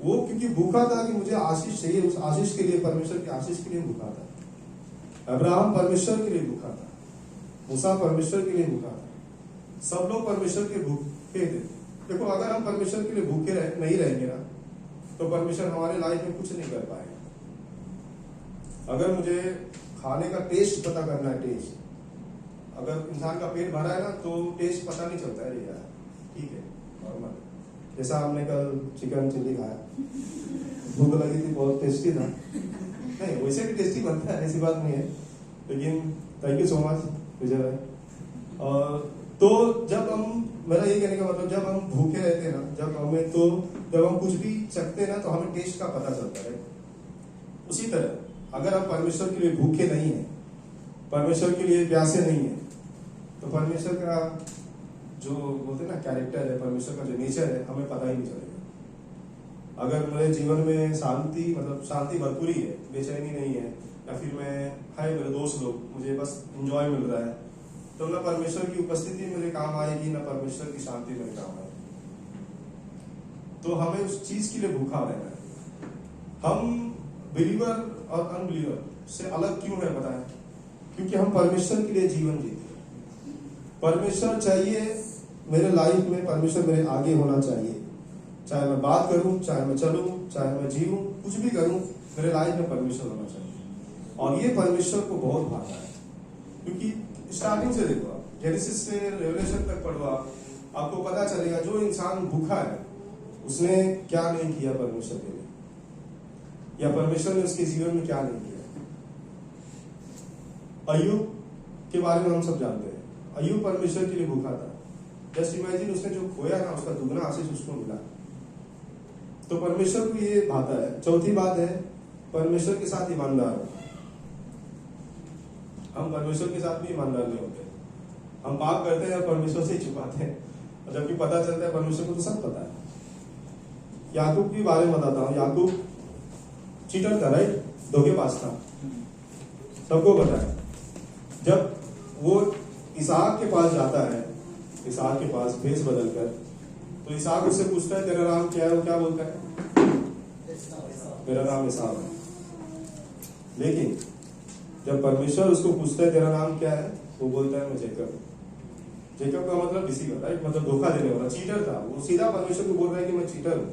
वो क्योंकि भूखा था कि मुझे आशीष चाहिए, उस आशीष के लिए, परमेश्वर की आशीष के लिए भूखा था। अब्राहम परमेश्वर के लिए भूखा था, मूसा परमेश्वर के लिए भूखा था। सब लोग परमेश्वर के भूखे थे। देखो, अगर हम परमेश्वर के लिए भूखे नहीं रहेंगे ना, तो परमेश्वर हमारे लाइफ में कुछ नहीं कर पाएगा। अगर मुझे खाने का टेस्ट पता करना है, टेस्ट, अगर इंसान का पेट भरा है ना तो टेस्ट पता नहीं चलता है यार, ठीक है, नॉर्मल। जैसा हमने कल चिकन चिल्ली खाया, भूख लगी थी, बहुत टेस्टी था। नहीं, वैसे भी टेस्टी बनता है, ऐसी बात नहीं है, लेकिन थैंक यू सो मच विजय भाई। और तो जब हम, मेरा ये कहने का मतलब, जब हम भूखे रहते हैं ना, जब हम कुछ भी चखते हैं ना तो हमें टेस्ट का पता चलता है। उसी तरह अगर हम परमेश्वर के लिए भूखे नहीं है, परमेश्वर के लिए प्यासे नहीं है, तो परमेश्वर का जो बोलते हैं ना कैरेक्टर है, परमेश्वर का जो नेचर है, हमें पता ही नहीं चलेगा। अगर मेरे जीवन में शांति, मतलब शांति भरपूरी है, बेचैनी नहीं है, या फिर मेरे दोस्त लोग, मुझे बस एंजॉय मिल रहा है, तो ना परमेश्वर की उपस्थिति मेरे काम आएगी, ना परमेश्वर की शांति मेरे काम आएगी। तो हमें उस चीज के लिए भूखा रहना है। हम बिलीवर और अनबिलीवर से अलग क्यों है पता है? क्योंकि हम परमेश्वर के लिए जीवन जीते हैं। परमेश्वर चाहिए मेरे लाइफ में, परमेश्वर मेरे आगे होना चाहिए। चाहे मैं बात करूं, चाहे मैं चलूं, चाहे मैं जीऊं, कुछ भी करूं, मेरे लाइफ में परमेश्वर होना चाहिए। और ये परमेश्वर को बहुत भाता है, क्योंकि स्टार्टिंग से देखो, जेनेसिस से रेवलेशन तक पढ़ो, आपको पता चलेगा जो इंसान भूखा है उसने क्या नहीं किया परमेश्वर के लिए, या परमेश्वर ने उसके जीवन में क्या नहीं किया। अय्यूब के बारे में हम सब जानते हैं, अय्यूब परमेश्वर के लिए भूखा था। जस्ट इमेजिन, उसने जो खोया ना उसका दुगना आशीष उसको मिला। तो परमेश्वर को ये भाता है। चौथी बात है, परमेश्वर के साथ ईमानदार हो। हम परमेश्वर के साथ भी ईमानदार नहीं होते। हम पाप करते हैं और परमेश्वर से ही छुपाते हैं, और जबकि पता चलता है परमेश्वर को तो सब पता है। याकूब के बारे में बताता हूँ। याकूब चीटर था, राइट, धोखेबाज था, सबको पता है। जब वो इसहाक के पास जाता है, इसहाक के पास भेष बदलकर, तो इसहाक उससे पूछता है तेरा नाम क्या है? वो क्या बोलता है? मेरा नाम इसहाक है। लेकिन जब परमेश्वर उसको पूछता है तेरा नाम क्या है, वो बोलता है मैं जेकब। जेकब का मतलब किसी का, राइट, मतलब धोखा देने वाला, चीटर था। वो सीधा परमेश्वर को बोल रहा है कि मैं चीटर हूं।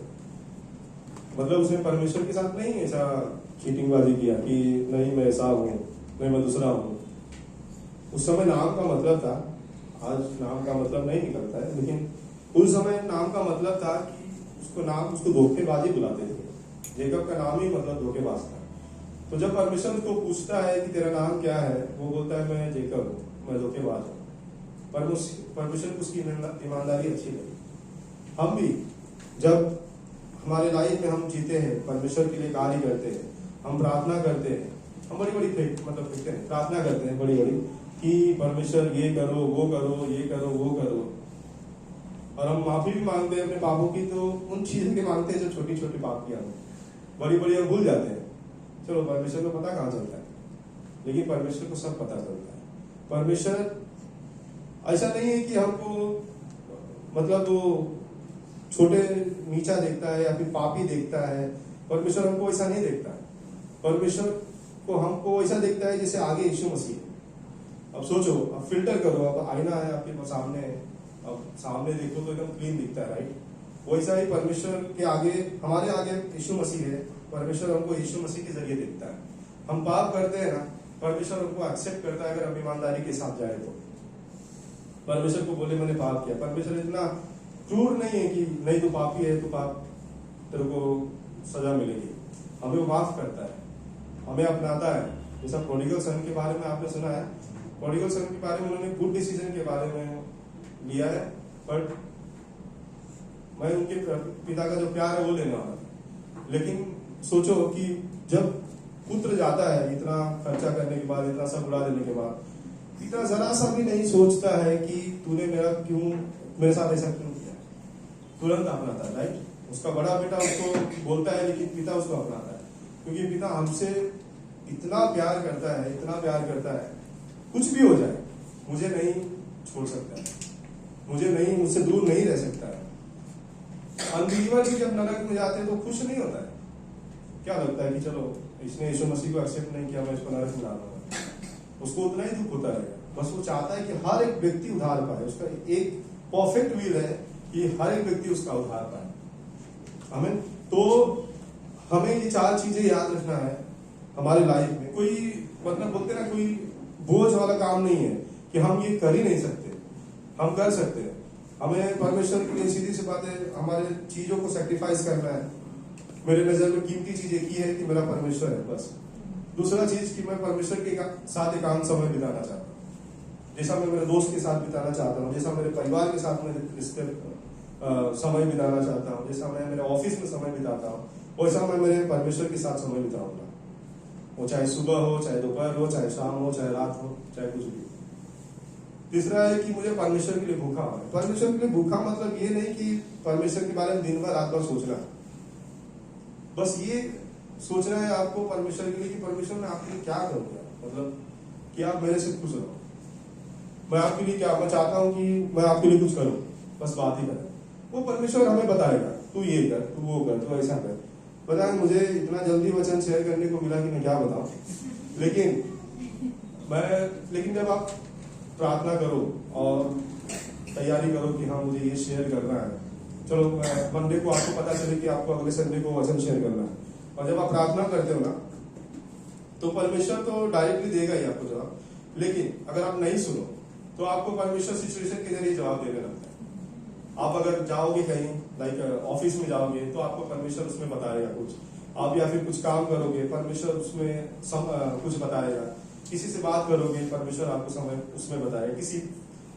मतलब उसने परमेश्वर के साथ नहीं ऐसा चीटिंगबाजी किया कि नहीं मैं ऐसा हूं, नहीं मैं दूसरा हूं। उस समय नाम का मतलब था, आज नाम का मतलब नहीं निकलता है, लेकिन उस समय नाम का मतलब था कि उसको धोखेबाजी बुलाते थे। जेकब का नाम ही मतलब धोखेबाज था। तो जब परमेश्वर उसको पूछता है कि तेरा नाम क्या है, वो बोलता है मैं जेकब हूँ, मैं धोखेबाज हूँ। परमेश्वर को उसकी ईमानदारी अच्छी लगी। हम भी जब हमारे लाइफ में हम जीते हैं, परमेश्वर के लिए कार्य करते हैं, हम प्रार्थना करते हैं, हम बड़ी बड़ी प्रार्थना करते हैं बड़ी बड़ी कि परमेश्वर ये करो, वो करो, ये करो, वो करो, और हम माफी भी मांगते हैं अपने पापों की, तो उन चीजों की मांगते हैं जो छोटी छोटी पाप किया हम, बड़ी बड़ी हम भूल जाते हैं। चलो परमेश्वर को पता कहाँ चलता है, लेकिन परमेश्वर को सब पता चलता है। परमेश्वर ऐसा नहीं है कि हमको मतलब वो छोटे नीचा देखता है या फिर पापी देखता है। परमेश्वर हमको ऐसा नहीं देखता है। परमेश्वर को हमको ऐसा देखता है जैसे आगे यीशु मसीह है। अब सोचो, अब फिल्टर करो, अब आईना है आपके सामने, अब सामने देखो तो एकदम क्लीन दिखता है, राइट। वैसा ही परमेश्वर के आगे, हमारे आगे यीशु मसीह है। परमेश्वर हमको यीशु मसीह के जरिए देखता है। हम पाप करते हैं ना, परमेश्वर हमको एक्सेप्ट करता है अगर हम ईमानदारी के साथ जाए तो। परमेश्वर को बोले मैंने पाप किया, परमेश्वर इतना क्रूर नहीं है कि नहीं तू पापी है, तू पाप, तेरे को सजा मिलेगी। हमें वो माफ करता है, हमें अपनाता है। जैसा प्रोडिगल सन के बारे में आपने सुना है, प्रोडिगल सन के बारे में उन्होंने गुड डिसीजन के बारे में लिया है, बट मैं उनके पिता का जो प्यार है वो लेने वाला था। लेकिन सोचो कि जब पुत्र जाता है इतना खर्चा करने के बाद, इतना सब उड़ा देने के बाद, पिता जरा सा भी नहीं सोचता है कि तूने मेरे साथ ऐसा क्यों किया। तुरंत अपनाता है, राइट। उसका बड़ा बेटा उसको बोलता है, लेकिन पिता उसको अपनाता है, क्योंकि पिता हमसे इतना प्यार करता है, इतना प्यार करता है, कुछ भी हो जाए मुझे नहीं छोड़ सकता है, मुझसे दूर नहीं रह सकता है। अनबिलीवर भी जब नरक में जाते हैं तो खुश नहीं होता है। क्या लगता है कि चलो इसने यीशु मसीह को एक्सेप्ट नहीं किया, मैं इसको नरक में डालूंगा। उसको उतना ही दुख होता रहेगा। बस वो चाहता है कि हर एक व्यक्ति उद्धार पाए। उसका एक परफेक्ट विल है कि हर एक व्यक्ति उसका उद्धार पाए। हमें तो हमें ये 4 चीजें याद रखना है हमारी लाइफ में। कोई मतलब बोलते ना, कोई बोझ वाला काम नहीं है कि हम ये कर ही नहीं सकते, हम कर सकते हैं। हमें परमेश्वर के लिए सीधी सी बात है, हमारे चीजों को सेक्रीफाइस करना है। मेरे नजर में कीमती चीज एक ही है कि मेरा परमेश्वर है, बस। दूसरा चीज कि मैं परमेश्वर के साथ एकांत समय बिताना चाहता हूँ, जैसा मैं मेरे दोस्त के साथ बिताना चाहता हूँ, जैसा मेरे परिवार के साथ मैं रिश्ते समय बिताना चाहता हूँ, जैसा मैं मेरे ऑफिस में समय बिताता हूँ, वैसा मैं मेरे परमेश्वर के साथ समय बिताऊंगा। वो चाहे सुबह हो, चाहे दोपहर हो, चाहे शाम हो, चाहे रात हो, चाहे कुछ भी। तीसरा है कि मुझे परमेश्वर के लिए भूखा होना है। परमेश्वर के लिए भूखा मतलब ये नहीं कि परमेश्वर के बारे में दिन भर रात भर सोचना, बस ये सोचना है आपको परमेश्वर के लिए कि परमेश्वर मैं आपके लिए क्या करूंगा, मतलब कि आप मेरे से खुश रहो। मैं आपके लिए क्या, मैं चाहता हूं कि मैं आपके लिए कुछ करूं, बस बात ही करें। वो परमेश्वर हमें बताएगा, तू ये कर, तू वो कर, तू ऐसा कर। पता है मुझे इतना जल्दी वचन शेयर करने को मिला कि मैं क्या बताऊं, लेकिन जब आप प्रार्थना करो और तैयारी करो कि हाँ मुझे ये शेयर करना है, चलो मंडे को आपको पता चले कि आपको अगले संडे को वचन शेयर करना है, और जब आप प्रार्थना करते हो ना तो परमेश्वर तो डायरेक्टली देगा ही आपको जवाब। लेकिन अगर आप नहीं सुनो तो आपको परमेश्वर सिचुएशन के जरिए जवाब देने लगता है। आप अगर जाओगे कहीं, लाइक ऑफिस में जाओगे, तो आपको परमेश्वर उसमें बताएगा कुछ। आप या फिर कुछ काम करोगे, परमेश्वर उसमें कुछ बताएगा। किसी से बात करोगे, परमेश्वर आपको समय उसमें बताएगा। किसी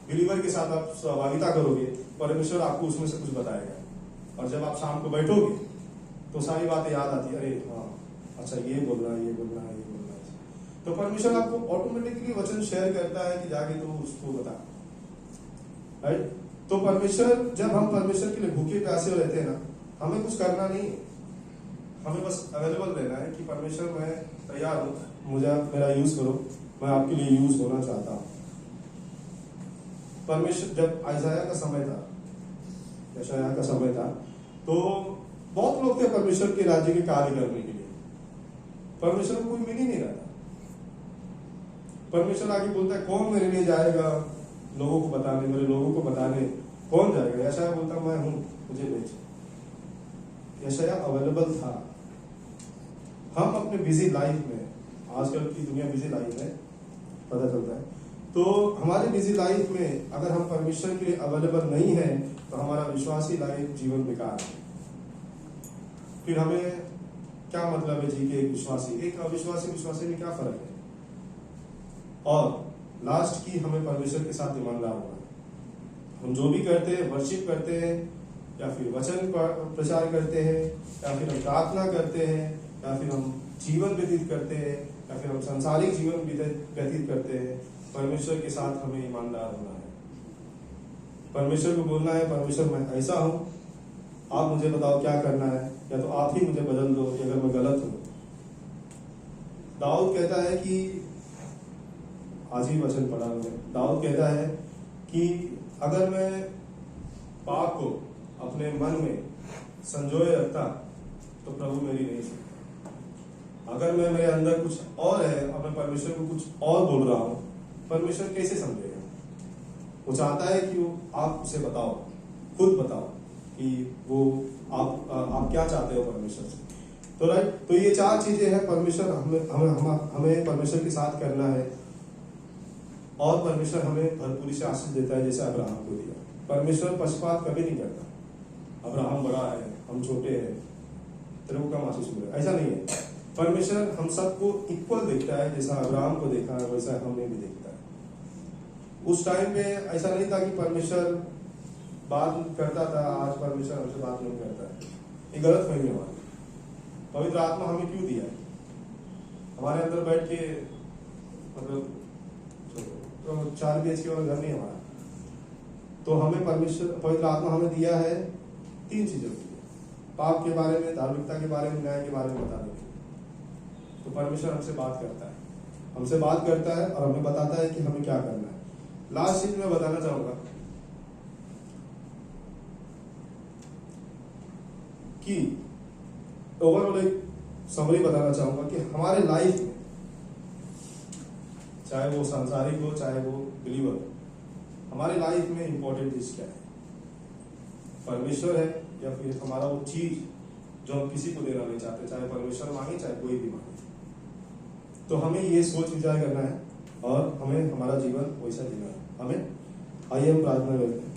बिलीवर के साथ आप सहभागिता करोगे, परमेश्वर आपको उसमें से कुछ बताएगा। और जब आप शाम को बैठोगे तो सारी बातें याद आती है, अरे हाँ अच्छा ये बोलना, ये बोलना, ये बोलना। तो परमेश्वर आपको ऑटोमेटिकली वचन शेयर करता है कि जाके तो उसको बता, राइट। तो परमेश्वर, जब हम परमेश्वर के लिए भूखे प्यासे रहते हैं ना, हमें कुछ करना नहीं है, हमें बस अवेलेबल रहना है कि परमेश्वर मैं तैयार हूं, मुझे मेरा यूज करो, मैं आपके लिए यूज होना चाहता हूं। परमेश्वर, जब आयसाया का समय था, यशायाह का समय था, तो बहुत लोग थे परमेश्वर के राज्य के कार्य करने के लिए। परमेश्वर को कोई मिल ही नहीं रहा था। परमेश्वर आगे बोलता है, कौन मेरे लिए जाएगा लोगों को बताने, मेरे लोगों को बताने कौन जाएगा? यशायाह बोलता मैं हूं, मुझे भेज। यशायाह अवेलेबल था। हम अपने बिजी लाइफ में, आजकल की दुनिया बिजी लाइफ है, पता चलता है, तो हमारे बिजी लाइफ में अगर हम परमेश्वर के लिए अवेलेबल नहीं है तो हमारा विश्वासी लाइफ जीवन बेकार है। फिर हमें क्या मतलब है जी के एक विश्वासी, एक अविश्वासी विश्वासी में क्या फर्क है? और लास्ट की, हमें परमेश्वर के साथ ईमानदार होना है। हम जो भी करते हैं, वर्शिप करते हैं, या फिर वचन प्रचार करते हैं, या फिर हम प्रार्थना करते हैं, या फिर हम जीवन व्यतीत करते हैं, या फिर हम सांसारिक जीवन व्यतीत करते हैं, परमेश्वर के साथ हमें ईमानदार होना है। परमेश्वर को बोलना है, परमेश्वर मैं ऐसा हूं, आप मुझे बताओ क्या करना है, या तो आप ही मुझे बदल दो कि अगर मैं गलत हूं। दाऊद कहता है कि, आज ही वचन पढ़ा हमने, दाऊद कहता है कि अगर मैं पाप को अपने मन में संजोए रखता तो प्रभु मेरी नहीं सुनता। अगर मैं, मेरे अंदर कुछ और है और मैं परमेश्वर को कुछ और बोल रहा हूं, परमेश्वर कैसे समझेगा? वो चाहता है कि आप उसे बताओ, खुद बताओ कि वो आप क्या चाहते हो परमेश्वर से। तो राइट, तो ये 4 चीजें हैं परमेश्वर हमें परमेश्वर के साथ करना है, और परमेश्वर हमें भरपूरी से आशीष देता है, जैसे अब्राहम को दिया। परमेश्वर पक्षपात कभी नहीं करता, अब्राहम बड़ा है, हम छोटे हैं, तेरे को कम आशीष मिलेगा, ऐसा नहीं है। परमेश्वर हम सबको इक्वल देखता है, जैसा अब्राहम को देखा है वैसा हमें भी देखता है। उस टाइम पे ऐसा नहीं था कि परमेश्वर बात करता था, आज परमेश्वर हमसे बात नहीं करता है। ये गलत फहमी है हमारी। पवित्र आत्मा हमें क्यों दिया है? हमारे अंदर बैठ के, मतलब तो 4 BHK वाला घर नहीं हमारा, तो हमें परमेश्वर, पवित्र आत्मा हमें दिया है 3 चीजों के लिए, पाप के बारे में, धार्मिकता के बारे में, न्याय के बारे में बताने के लिए। तो परमेश्वर हमसे बात करता है और हमें बताता है कि हमें क्या करना है। लास्ट चीज मैं बताना चाहूंगा कि ओवरऑल एक समरी बताना चाहूंगा कि हमारे लाइफ में, चाहे वो सांसारिक हो चाहे वो बिलीवर हो, हमारे लाइफ में इंपॉर्टेंट चीज क्या है? परमेश्वर है, या फिर हमारा वो चीज जो हम किसी को देना नहीं चाहते, चाहे परमेश्वर मांगे चाहे कोई भी मांगे। तो हमें ये सोच विचार करना है और हमें हमारा जीवन वैसा जीना है। हमें आइए हम प्रार्थना करते हैं।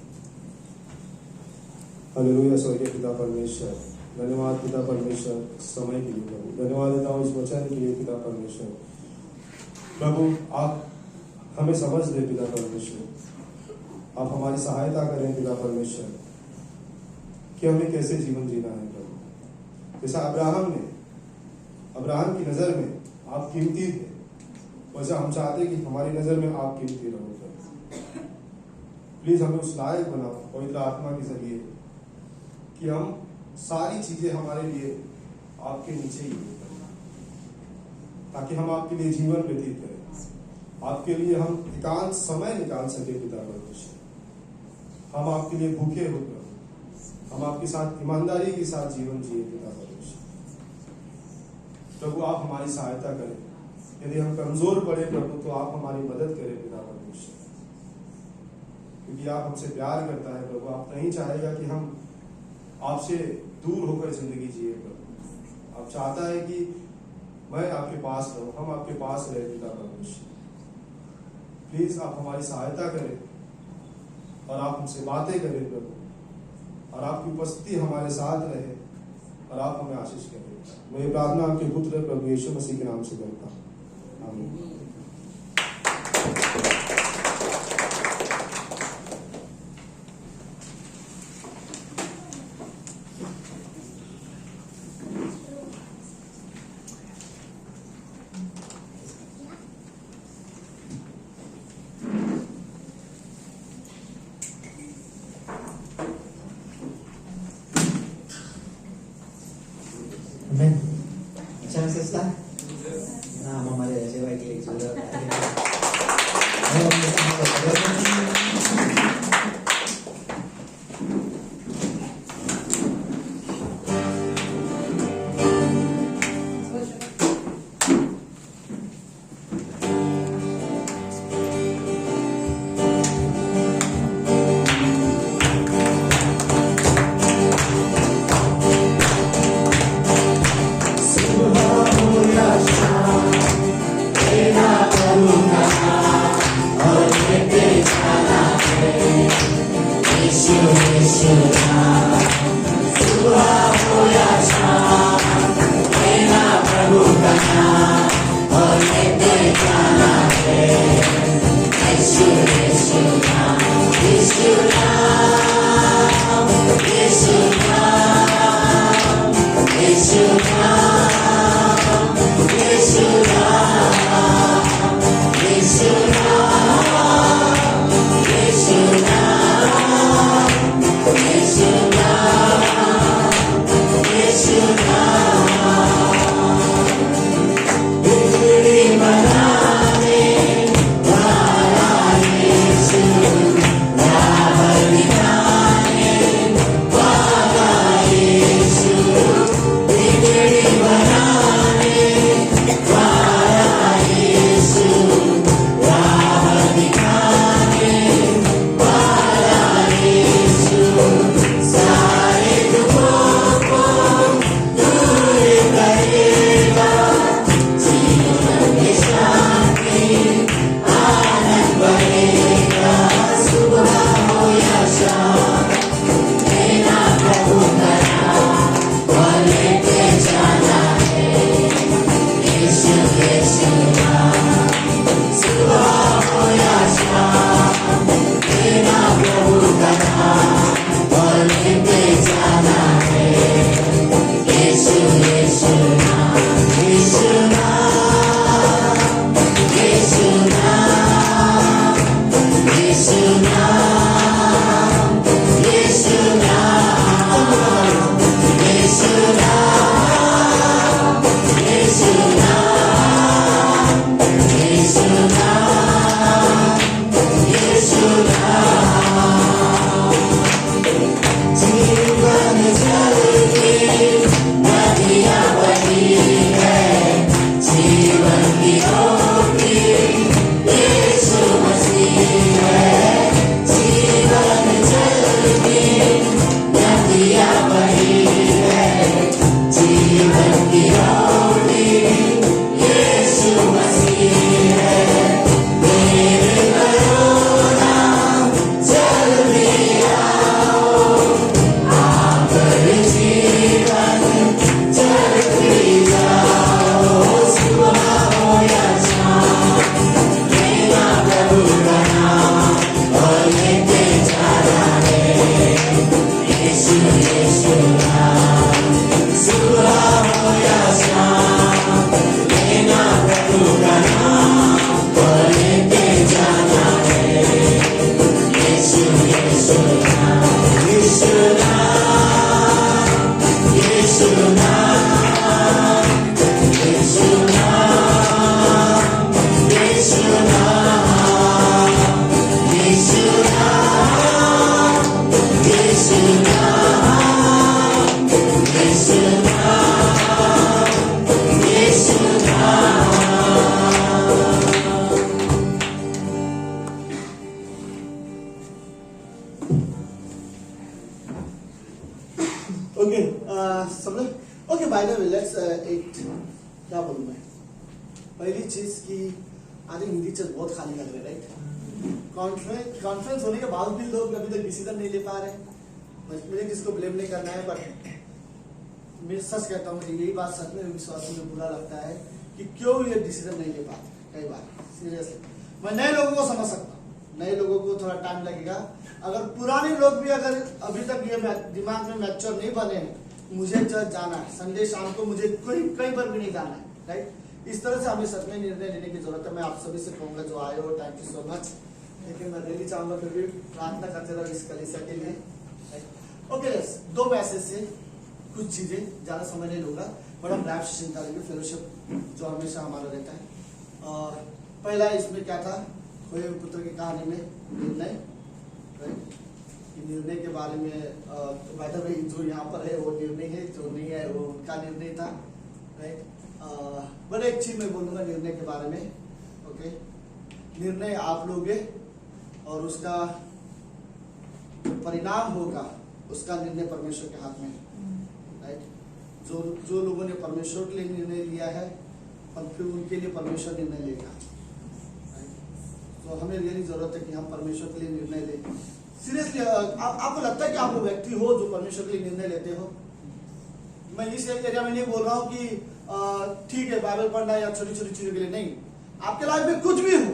हालेलुया। स्वर्गीय पिता परमेश्वर, धन्यवाद पिता परमेश्वर समय के लिए प्रभु, धन्यवाद देता हूँ इस वचन के लिए पिता परमेश्वर। प्रभु आप हमें समझ दे पिता परमेश्वर, आप हमारी सहायता करें पिता परमेश्वर कि हमें कैसे जीवन जीना है प्रभु। जैसा अब्राहम की नजर में आप कीमती थे, वैसा हम चाहते कि हमारी नजर में आप कीमती रहो प्रभु। प्लीज हमें उस लायक बनाओ पवित्र आत्मा के जरिए कि हम सारी चीजें हमारे लिए आपके नीचे ही हो, ताकि हम आपके लिए जीवन व्यतीत करें, आपके लिए हम एकांत समय निकाल सके पिता परमेश्वर। हम आपके लिए भूखे हो प्रभु, हम आपके साथ ईमानदारी के साथ जीवन जिए पिता परमेश्वर। प्रभु आप हमारी सहायता करें, यदि हम कमजोर पड़े प्रभु तो आप हमारी मदद करें पिता परमेश्वर, क्योंकि आप हमसे प्यार करता है प्रभु। आप नहीं चाहेगा कि हम आपसे दूर होकर जिंदगी जिए प्रभु। आप चाहता है कि मैं आपके पास रहूं, हम आपके पास रहे पिता परमेश्वर। प्लीज आप हमारी सहायता करें और आप हमसे बातें करें प्रभु, और आपकी उपस्थिति हमारे साथ रहे और आप हमें आशीष करें। मैं ये प्रार्थना आपके पुत्र प्रभु यीशु मसीह के नाम से करता हूँ, आमीन। Amen. Macam susah. Nah, Mama dia cewek klik juga. Ayo kita masuk. Kena kemana, oleh क्या बोलूं मैं, पहली चीज की आज हिंदी चल बहुत खाली लग रहे, राइट। कॉन्फ्रेंस होने के बाद भी लोग अभी तक डिसीजन नहीं ले पा रहे। मुझे किसको ब्लेम नहीं करना है, बट मैं सच कहता हूँ, मुझे यही बात सच में विश्वास में बुरा लगता है कि क्यों ये डिसीजन नहीं ले पाते। कई बार सीरियसली मैं नए लोगों को समझ सकता हूँ, नए लोगों को थोड़ा टाइम लगेगा। अगर पुराने लोग भी अगर अभी तक ये दिमाग में मैच्योर नहीं बने हैं, मुझे चर्च जाना है, संडे शाम को मुझे कहीं पर भी नहीं जाना है, राइट। इस तरह से हमें सच में निर्णय लेने की जरूरत है। मैं आप सभी से कहूंगा जो आए हो, थैंक यू सो मच। लेकिन मैं रियली चाहूंगा फिर भी प्रार्थना करते रहो इस कलीसिया के लिए। ओके, दो मैसेज से कुछ चीजें, ज्यादा समय नहीं लूंगा, बट हम रैप सेशन करेंगे, फेलोशिप जो हमेशा हमारा रहता है। पहला इसमें क्या था, खोए हुए पुत्र की कहानी में निर्णय, राइट। निर्णय के बारे में बैठा भाई जो यहाँ पर है वो निर्णय है, जो नहीं है वो उनका निर्णय था, राइट। बट एक चीज मैं बोलूंगा निर्णय के बारे में, ओके। निर्णय आप लोगे और उसका परिणाम होगा, उसका निर्णय परमेश्वर के हाथ में है, राइट। जो लोगों ने परमेश्वर के लिए निर्णय लिया है और फिर उनके लिए परमेश्वर निर्णय लेगा, राइट। तो हमें रियली जरूरत है कि हम परमेश्वर के लिए निर्णय लें। सीरियसली आपको लगता है कि आप वो व्यक्ति हो जो परमेश्वर के लिए निर्णय लेते हो? मैं इस एरिया में नहीं बोल रहा हूँ कि ठीक है बाइबल पढ़ना या छोटी छोटी चीजों के लिए, नहीं। आपके लाइफ में कुछ भी हो,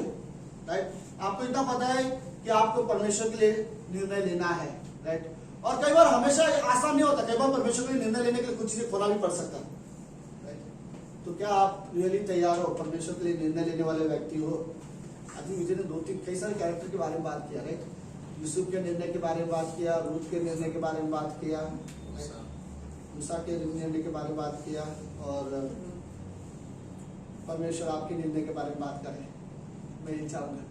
राइट, आपको इतना पता है कि आपको परमेश्वर के लिए निर्णय लेना है, राइट। और कई बार हमेशा आसान नहीं होता, कई बार परमेश्वर के लिए निर्णय लेने के लिए कुछ चीजें खोना भी पड़ सकता है, राइट। तो क्या आप रियली तैयार हो, परमेश्वर के लिए निर्णय लेने वाले व्यक्ति हो? आज मुझे ने कई सारे कैरेक्टर के बारे में बात किया, राइट। यूसुफ के निर्णय के बारे में बात किया, रूथ के निर्णय के बारे में बात किया, मूसा के निर्णय के बारे में बात किया, और परमेश्वर आपके निर्णय के बारे में बात करें, मैं ये चाहूंगा,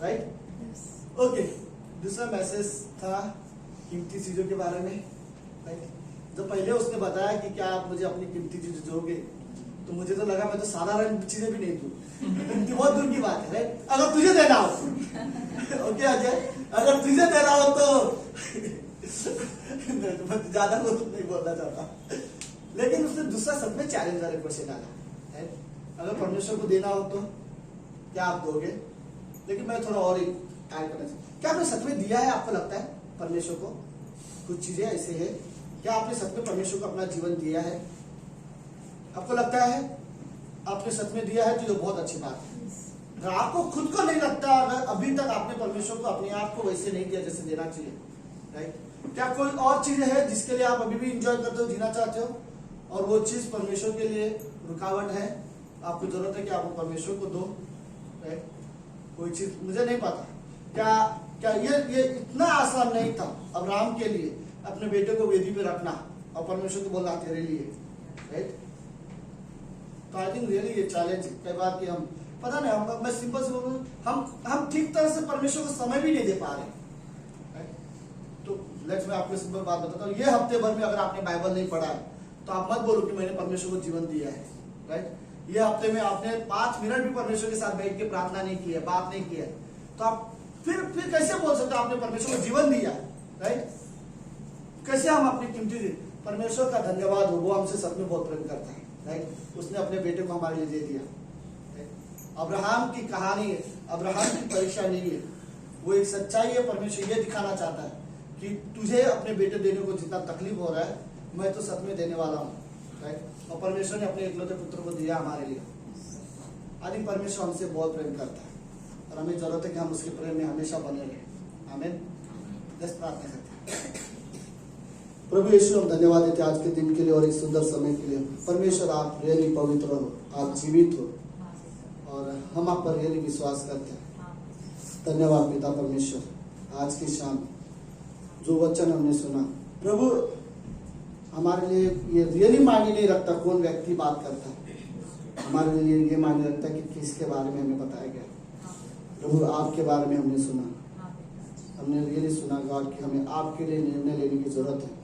राइट। ओके, दूसरा मैसेज था कीमती चीजों के बारे में, राइट। जब पहले उसने बताया कि क्या आप मुझे अपनी कीमती चीजें दोगे, तो मुझे तो लगा मैं तो साधारण चीजें भी नहीं दूं, कीमती बहुत दूर की बात है, राइट। अगर तुझे देना हो ओके अजय, अगर तुझे देना हो तो मैं ज्यादा कुछ नहीं बोलना चाहता, लेकिन उसने दूसरा सब में चैलेंज वाले क्वेश्चन डाला, राइट। अगर परमेश्वर को देना हो तो क्या आप दोगे? लेकिन मैं थोड़ा और ही ऐड करना चाहिए, क्या आपने सच में दिया है? आपको लगता है परमेश्वर को कुछ चीजें ऐसे है, क्या आपने सच में परमेश्वर को अपना जीवन दिया है? आपको लगता है आपने सच में दिया है तो ये बहुत अच्छी बात है। अगर आपको खुद को नहीं लगता, अगर अभी तक आपने परमेश्वर को अपने आप को वैसे नहीं दिया जैसे देना चाहिए, राइट। क्या कोई और चीज है जिसके लिए आप अभी भी इंजॉय करते हो, जीना चाहते हो, और वो चीज परमेश्वर के लिए रुकावट है? आपको जरूरत है कि आप परमेश्वर को दो, राइट। कोई चीज मुझे नहीं पता, क्या ये इतना आसान नहीं था अब्राहम के लिए अपने बेटे को वेदी पे रखना और परमेश्वर को बोलना तेरे लिए, राइट। तो आई थिंक रियली ये चैलेंज कई बार कि हम पता नहीं, मैं सिंपल से बोलूं, हम ठीक तरह से परमेश्वर को समय भी नहीं दे पा रहे, राइट। तो लेट्स मैं आपको सिंपल बात बताता हूँ, ये हफ्ते भर में अगर आपने बाइबल नहीं पढ़ा है तो आप मत बोलो कि मैंने परमेश्वर को जीवन दिया है, राइट। ये हफ्ते में आपने 5 मिनट भी परमेश्वर के साथ बैठ के प्रार्थना नहीं की है, बात नहीं की है, तो आप फिर कैसे बोल सकते हो आपने परमेश्वर को जीवन दिया, राइट। कैसे हम अपनी कीमती परमेश्वर का धन्यवाद हो, वो हमसे सच में बहुत प्रेम करता है, राइट। उसने अपने बेटे को हमारे लिए दे दिया। अब्राहम की कहानी है, अब्राहम की परीक्षा नहीं है, वो एक सच्चाई है। परमेश्वर ये दिखाना चाहता है कि तुझे अपने बेटे देने को जितना तकलीफ हो रहा है, मैं तो सच में देने वाला हूँ, राइट। और परमेश्वर ने अपने इकलौते पुत्र को दिया हमारे लिए। आदि परमेश्वर हमसे बहुत प्रेम करता है और हमें जरूरत है कि हम उसके प्रेम में हमेशा बने रहें। आमीन। बस प्रार्थना करते हैं। प्रभु यीशु, हम धन्यवाद देते आज के दिन के लिए और इस सुंदर समय के लिए। परमेश्वर आप रियली पवित्र हो, आप जीवित हो, और हम आप पर रियली विश्वास करते हैं। धन्यवाद पिता परमेश्वर, आज की शाम जो वचन हमने सुना प्रभु, हमारे लिए ये रियली मायने नहीं रखता कौन व्यक्ति बात करता है, हमारे लिए ये मायने रखता है कि किसके बारे में हमें बताया गया। प्रभु आपके बारे में हमने सुना, हमने रियली सुना गॉड कि हमें आपके लिए निर्णय लेने की जरूरत है।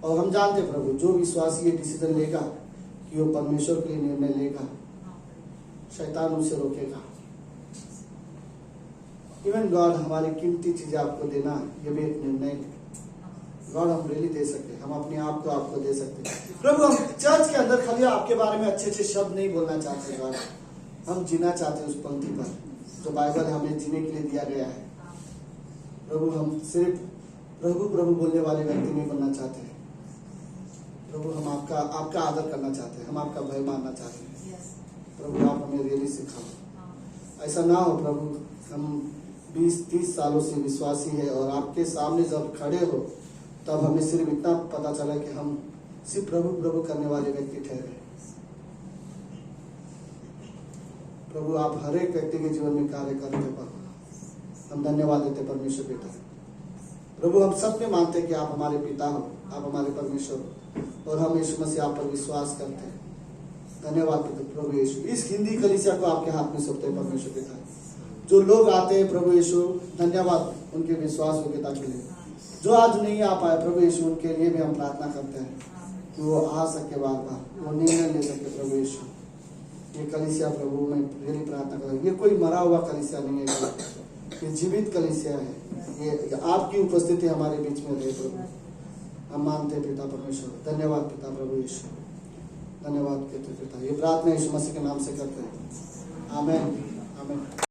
और हम जानते प्रभु जो विश्वासी ये डिसीजन लेगा कि वो परमेश्वर के लिए निर्णय लेगा, शैतान उसे रोकेगा। इवन गॉड हमारी कीमती चीजें आपको देना ये भी एक निर्णय है। गॉड हम रियली दे सकते, हम अपने आप को आपको दे सकते। प्रभु हम चर्च के अंदर खाली आपके बारे में अच्छे अच्छे शब्द नहीं बोलना चाहते गॉड, हम जीना चाहते उस पंक्ति पर जो बाइबल हमें जीने के लिए दिया गया है। प्रभु हम सिर्फ प्रभु प्रभु बोलने वाले व्यक्ति नहीं बनना चाहते। प्रभु हम आपका आदर करना चाहते हैं, हम आपका भय मानना चाहते हैं। प्रभु आप हमें रियली सिखाओ, ऐसा ना हो प्रभु हम 20-30 सालों से विश्वासी है और आपके सामने जब खड़े हो तब हमें सिर्फ इतना पता चला कि हम सिर्फ प्रभु प्रभु करने वाले व्यक्ति ठहरे। प्रभु आप हर एक व्यक्ति के जीवन में कार्य करते पर हम धन्यवाद देते परमेश्वर पिता। प्रभु हम सब में मानते हैं कि आप हमारे पिता हो, आप हमारे परमेश्वर हो और हम यीशु मसीह आप पर विश्वास करते हैं। धन्यवाद प्रभु यीशु। इस हिंदी कलीसिया को आपके हाथ में सौंपते हैं परमेश्वर पिता। जो लोग आते हैं प्रभु यीशु, धन्यवाद उनके विश्वास योग्यता के लिए। जो आज नहीं आ पाए प्रभु यीशु, उनके लिए भी हम प्रार्थना करते हैं कि वो आ सके, बार बार वो निर्णय ले सके प्रभु यीशु। ये कलीसिया प्रभु मैं रियली प्रार्थना कर, ये कोई मरा हुआ कलीसिया नहीं है, ये जीवित कलीसिया है। ये आपकी उपस्थिति हमारे बीच में रहे प्रभु, हम मानते हैं पिता परमेश्वर। धन्यवाद पिता प्रभु यीशु, धन्यवाद कहते पिता। ये प्रार्थना यीशु मसीह के नाम से करते हैं, आमीन आमीन।